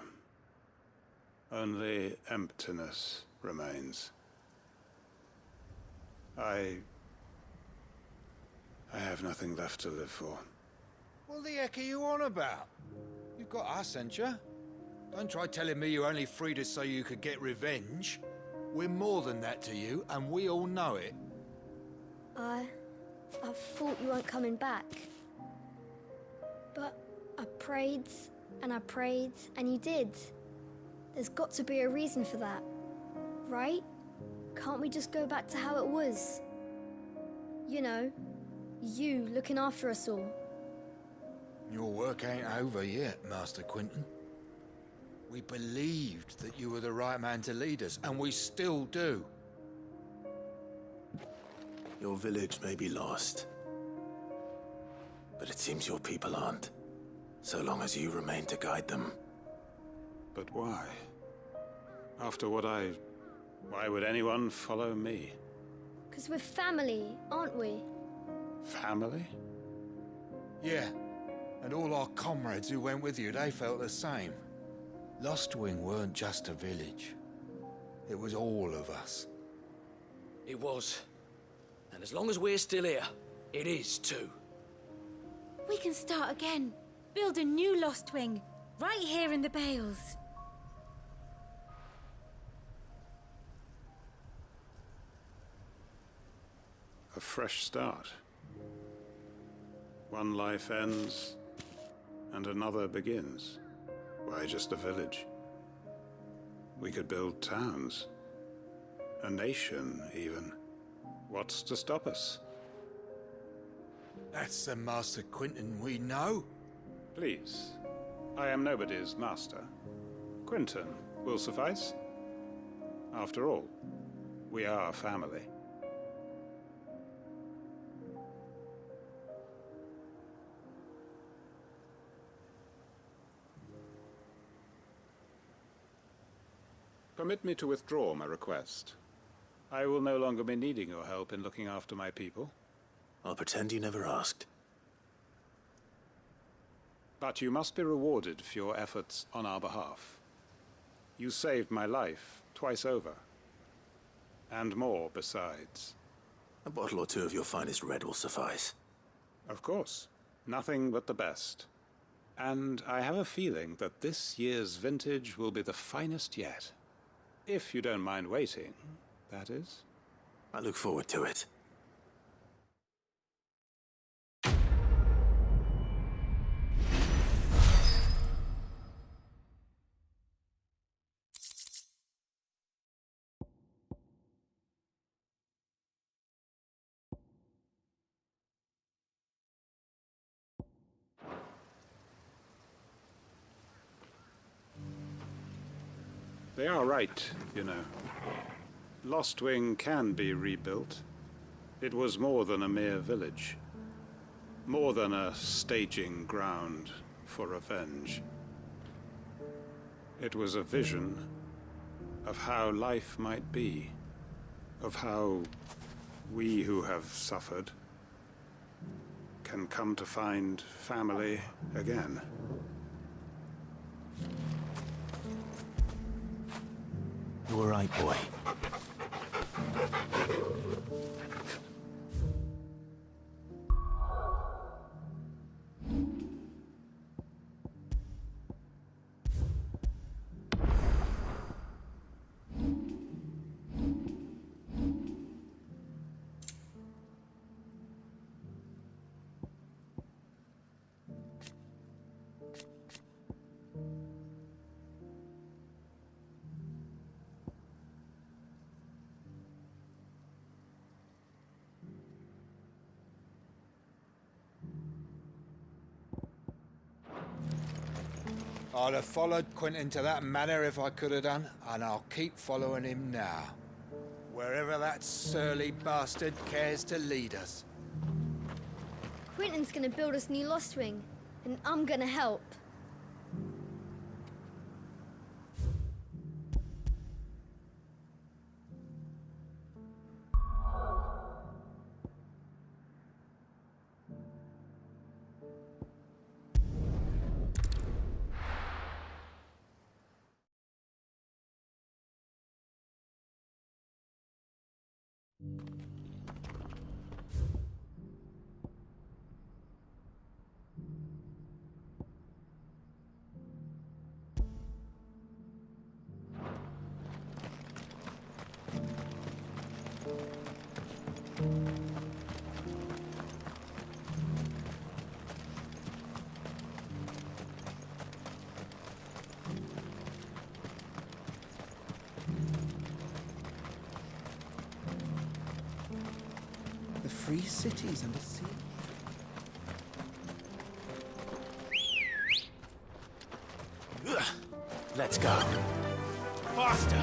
Only emptiness remains. I have nothing left to live for. What the heck are you on about? You've got us, ain't you? Don't try telling me you only freed us so you could get revenge. We're more than that to you, and we all know it. I thought you weren't coming back. But I prayed, and you did. There's got to be a reason for that, right? Can't we just go back to how it was? You know, you looking after us all. Your work ain't over yet, Master Quinton. We believed that you were the right man to lead us, and we still do. Your village may be lost, but it seems your people aren't. So long as you remain to guide them. But why? After what why would anyone follow me? 'Cause we're family, aren't we? Family? Yeah, and all our comrades who went with you, they felt the same. Lostwing weren't just a village. It was all of us. It was. And as long as we're still here, it is too. We can start again. Build a new Lostwing, right here in the Bales. A fresh start. One life ends, and another begins. Why just a village? We could build towns. A nation, even. What's to stop us? That's the Master Quinton we know. Please. I am nobody's master. Quinton will suffice. After all, we are family. Permit me to withdraw my request. I will no longer be needing your help in looking after my people. I'll pretend you never asked. But you must be rewarded for your efforts on our behalf. You saved my life twice over. And more besides. A bottle or two of your finest red will suffice. Of course. Nothing but the best. And I have a feeling that this year's vintage will be the finest yet. If you don't mind waiting, that is. I look forward to it. They are right, you know. Lostwing can be rebuilt. It was more than a mere village. More than a staging ground for revenge. It was a vision of how life might be. Of how we who have suffered can come to find family again. You were right, boy. I'd have followed Quentin to that manor if I could have done, and I'll keep following him now. Wherever that surly bastard cares to lead us. Quentin's gonna build us new Lost Wing, and I'm gonna help. The free cities under siege. Let's go. Faster!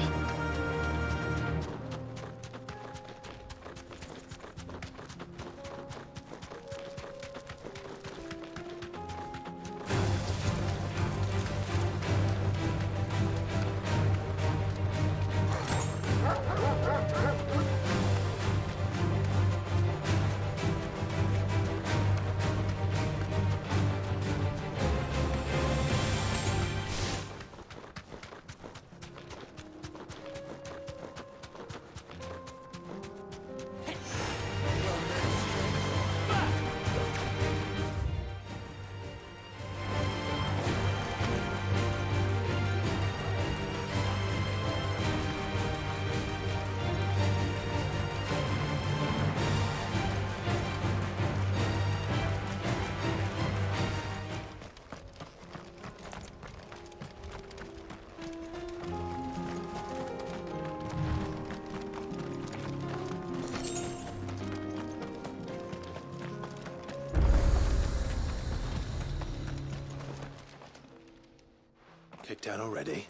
Kicked out already?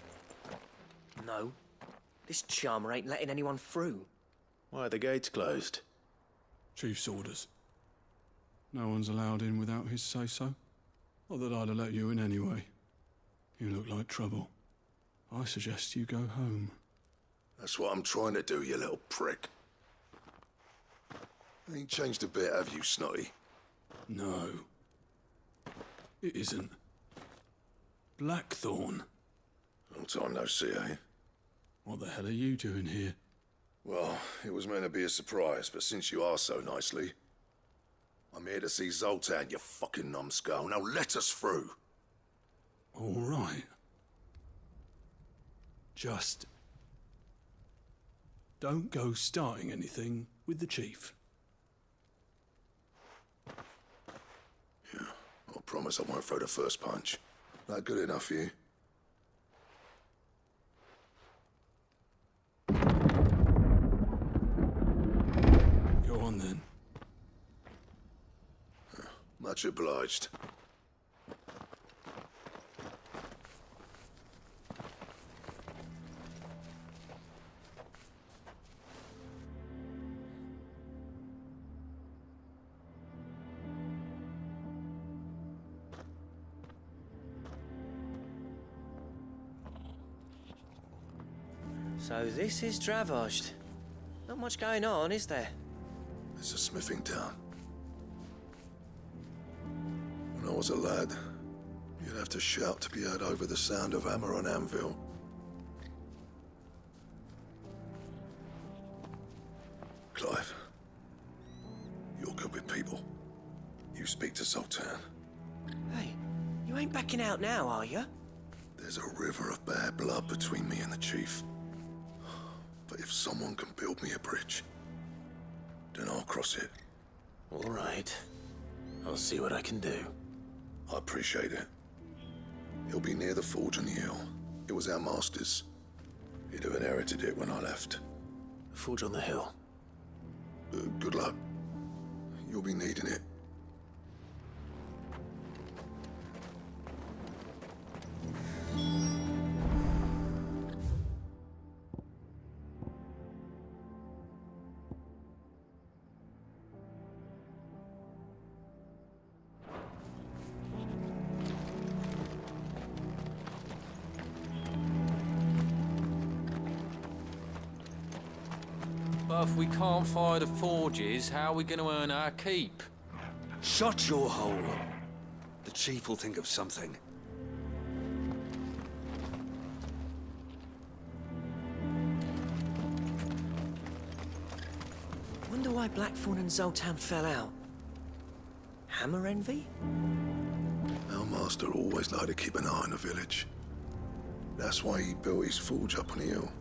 No. This charmer ain't letting anyone through. Why are the gates closed? Chief's orders. No one's allowed in without his say-so. Not that I'd have let you in anyway. You look like trouble. I suggest you go home. That's what I'm trying to do, you little prick. Ain't changed a bit, have you, Snotty? No. It isn't. Blackthorn. Long time no see, eh? What the hell are you doing here? Well, it was meant to be a surprise, but since you are so nicely, I'm here to see Zoltan, you fucking numbskull. Now let us through. All right. Just don't go starting anything with the chief. Yeah, I promise I won't throw the first punch. That good enough for you? Go on then. Much obliged. So this is Dravaged. Not much going on, is there? It's a smithing town. When I was a lad, you'd have to shout to be heard over the sound of hammer on anvil. Clive, you're good with people. You speak to Zoltan. Hey, you ain't backing out now, are you? There's a river of bad blood between me and the chief. But if someone can build me a bridge, then I'll cross it. All right. I'll see what I can do. I appreciate it. He'll be near the forge on the hill. It was our master's. He'd have inherited it when I left. The forge on the hill? Good luck. You'll be needing it. But if we can't fire the forges, how are we going to earn our keep? Shut your hole. The chief will think of something. Wonder why Blackthorn and Zoltan fell out. Hammer envy? Our master always liked to keep an eye on the village. That's why he built his forge up on the hill.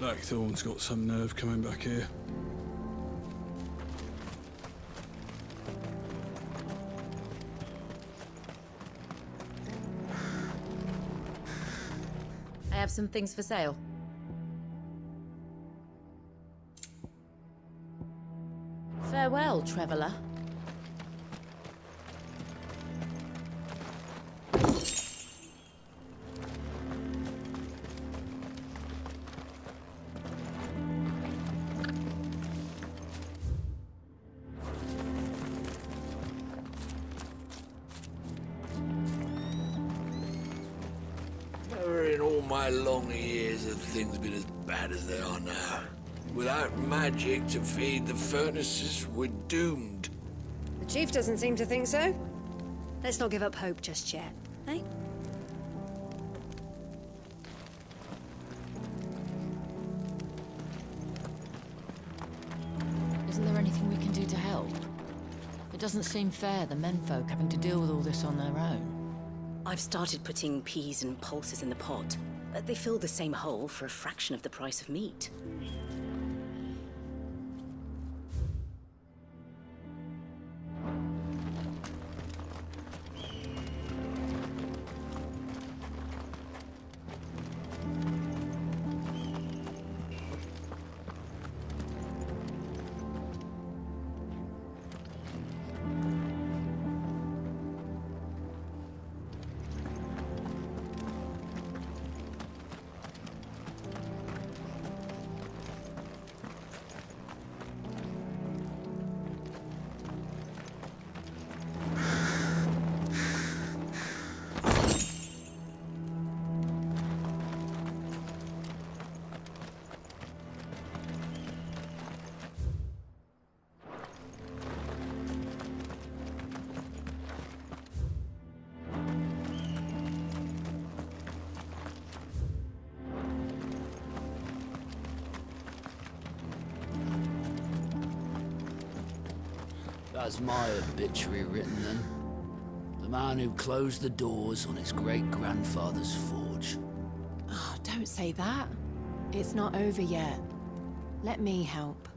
Blackthorn's got some nerve coming back here. I have some things for sale. Farewell, traveller. Never in all my long years have things been as bad as they are now. Without magic to feed the furnaces, we're doomed. The chief doesn't seem to think so. Let's not give up hope just yet, eh? Isn't there anything we can do to help? It doesn't seem fair, the menfolk having to deal with all this on their own. I've started putting peas and pulses in the pot, but they fill the same hole for a fraction of the price of meat. That's my obituary written then. The man who closed the doors on his great-grandfather's forge. Oh, don't say that. It's not over yet. Let me help.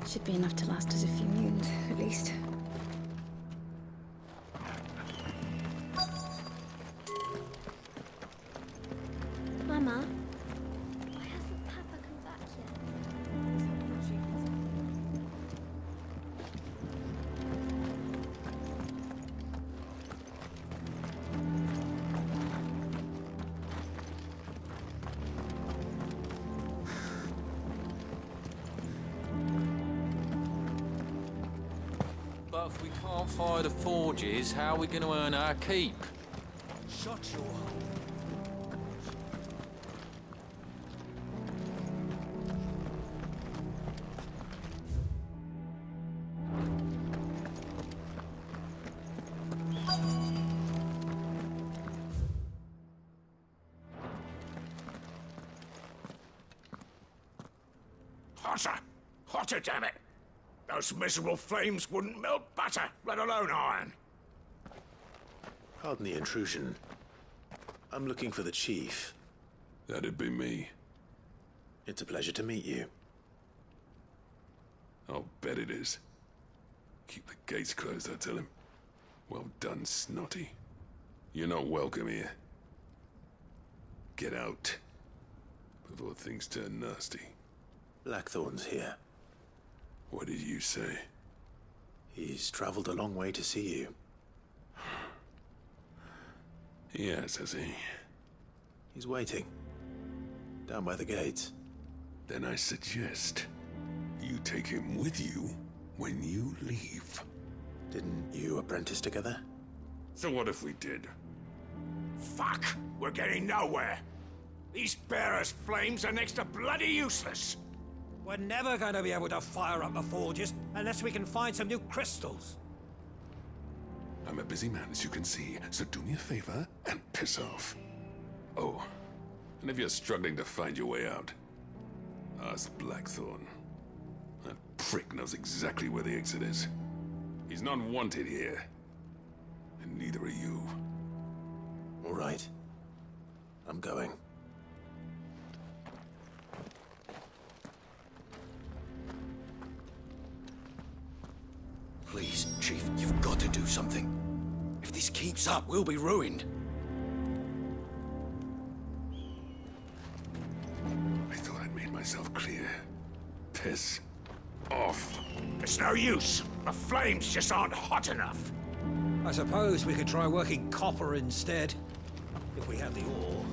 Should be enough to last us a few moons, at least. Mama, why hasn't Papa come back But if we can't fire the forges, how are we going to earn our keep? Shut your hole. Hotter! Hotter, damn it! Those miserable flames wouldn't melt butter, let alone iron. Pardon the intrusion. I'm looking for the chief. That'd be me. It's a pleasure to meet you. I'll bet it is. Keep the gates closed, I tell him. Well done, Snotty. You're not welcome here. Get out. Before things turn nasty. Blackthorn's here. What did you say? He's traveled a long way to see you. Yes, has he? He's waiting. Down by the gates. Then I suggest You take him with you when you leave. Didn't you apprentice together? So what if we did? Fuck! We're getting nowhere. These bearers' flames are next to bloody useless. We're never going to be able to fire up the forges unless we can find some new crystals. I'm a busy man, as you can see, so do me a favor and piss off. Oh, and if you're struggling to find your way out, ask Blackthorn. That prick knows exactly where the exit is. He's not wanted here, and neither are you. All right. I'm going. Please, Chief, you've got to do something. If this keeps up, we'll be ruined. I thought I'd made myself clear. Piss off. It's no use. The flames just aren't hot enough. I suppose we could try working copper instead, if we had the ore.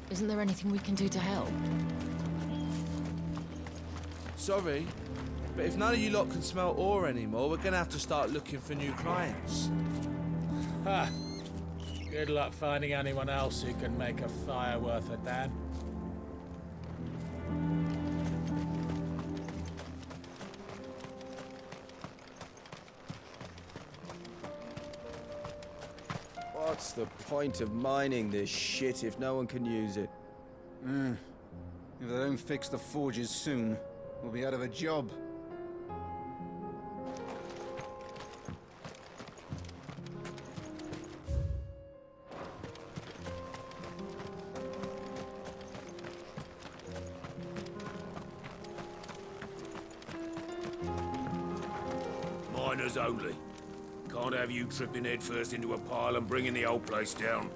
Isn't there anything we can do to help? Sorry, but if none of you lot can smell ore anymore, we're gonna have to start looking for new clients. Ha! Good luck finding anyone else who can make a fire worth a damn. What's the point of mining this shit if no one can use it? If they don't fix the forges soon, we'll be out of a job. Miners only. Can't have you tripping headfirst into a pile and bringing the whole place down.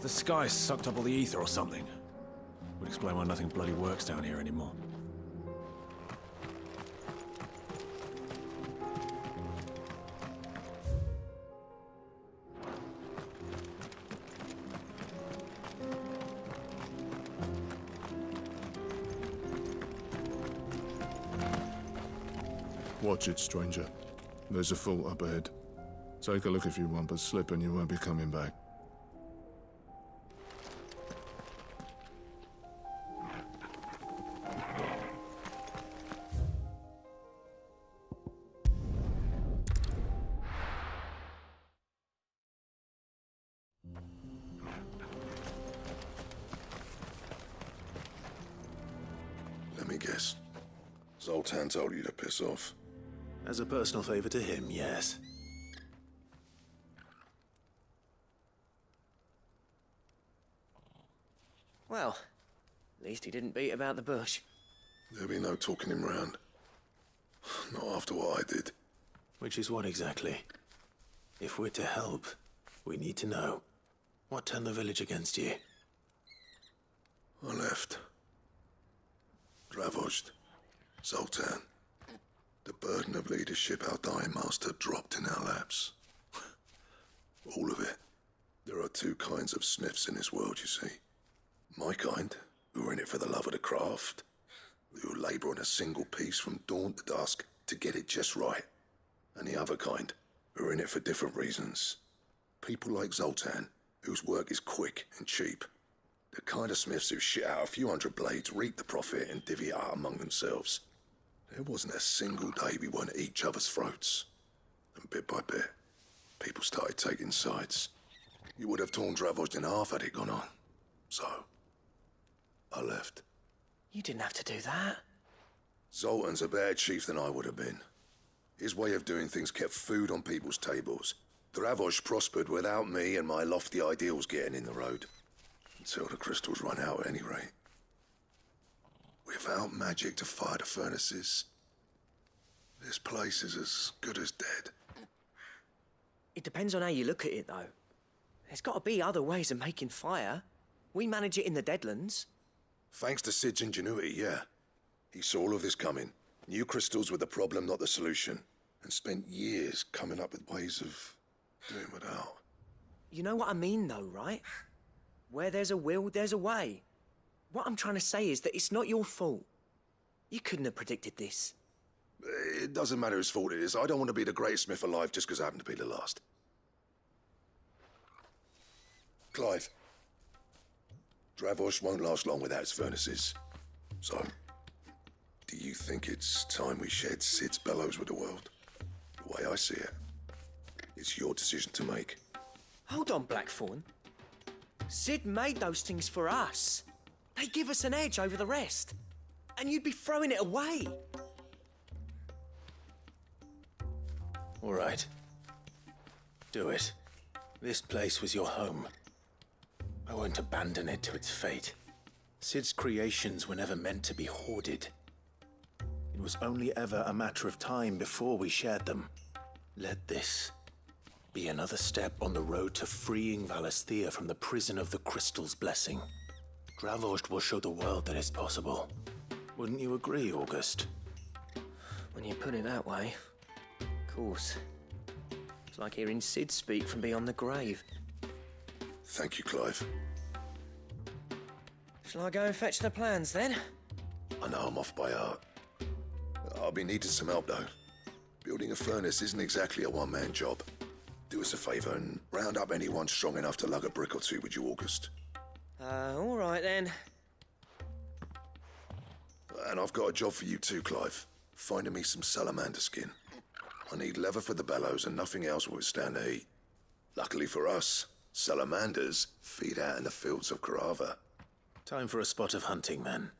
The sky sucked up all the ether or something. Would explain why nothing bloody works down here anymore. Watch it, stranger. There's a fault up ahead. Take a look if you want, but slip and you won't be coming back. Let me guess. Zoltan told you to piss off. As a personal favor to him, yes. Well, at least he didn't beat about the bush. There'll be no talking him round. Not after what I did. Which is what exactly? If we're to help, we need to know. What turned the village against you? I left. Dravozd. Zoltan. The burden of leadership our dying master dropped in our laps. All of it. There are two kinds of smiths in this world, you see. My kind, who are in it for the love of the craft, who labour on a single piece from dawn to dusk to get it just right. And the other kind, who are in it for different reasons. People like Zoltan, whose work is quick and cheap. The kind of smiths who shit out a few hundred blades, reap the profit, and divvy it out among themselves. There wasn't a single day we weren't at each other's throats. And bit by bit, people started taking sides. You would have torn Dravozd in half had it gone on. So, I left. You didn't have to do that. Zoltan's a better chief than I would have been. His way of doing things kept food on people's tables. Dravozd prospered without me and my lofty ideals getting in the road. Until the crystals run out at any rate. Without magic to fire the furnaces, this place is as good as dead. It depends on how you look at it, though. There's got to be other ways of making fire. We manage it in the Deadlands. Thanks to Sid's ingenuity, yeah. He saw all of this coming. Knew crystals were the problem, not the solution. And spent years coming up with ways of doing without. You know what I mean, though, right? Where there's a will, there's a way. What I'm trying to say is that it's not your fault. You couldn't have predicted this. It doesn't matter whose fault it is. I don't want to be the greatest smith alive just because I happen to be the last. Clive. Dravosh won't last long without its furnaces. So, do you think it's time we shared Sid's bellows with the world? The way I see it, it's your decision to make. Hold on, Blackthorn. Sid made those things for us. They give us an edge over the rest. And you'd be throwing it away. All right. Do it. This place was your home. I won't abandon it to its fate. Sid's creations were never meant to be hoarded. It was only ever a matter of time before we shared them. Let this be another step on the road to freeing Valisthea from the prison of the Crystal's blessing. Dravost will show the world that it's possible. Wouldn't you agree, August? When you put it that way, of course. It's like hearing Sid speak from beyond the grave. Thank you, Clive. Shall I go and fetch the plans, then? I know I'm off by heart. I'll be needing some help, though. Building a furnace isn't exactly a one-man job. Do us a favour and round up anyone strong enough to lug a brick or two with you, August. All right, then. And I've got a job for you too, Clive. Finding me some salamander skin. I need leather for the bellows and nothing else will withstand the heat. Luckily for us, salamanders feed out in the fields of Carava. Time for a spot of hunting, then.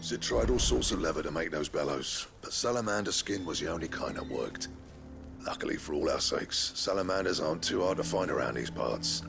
Sid tried all sorts of leather to make those bellows, but salamander skin was the only kind that worked. Luckily for all our sakes, salamanders aren't too hard to find around these parts.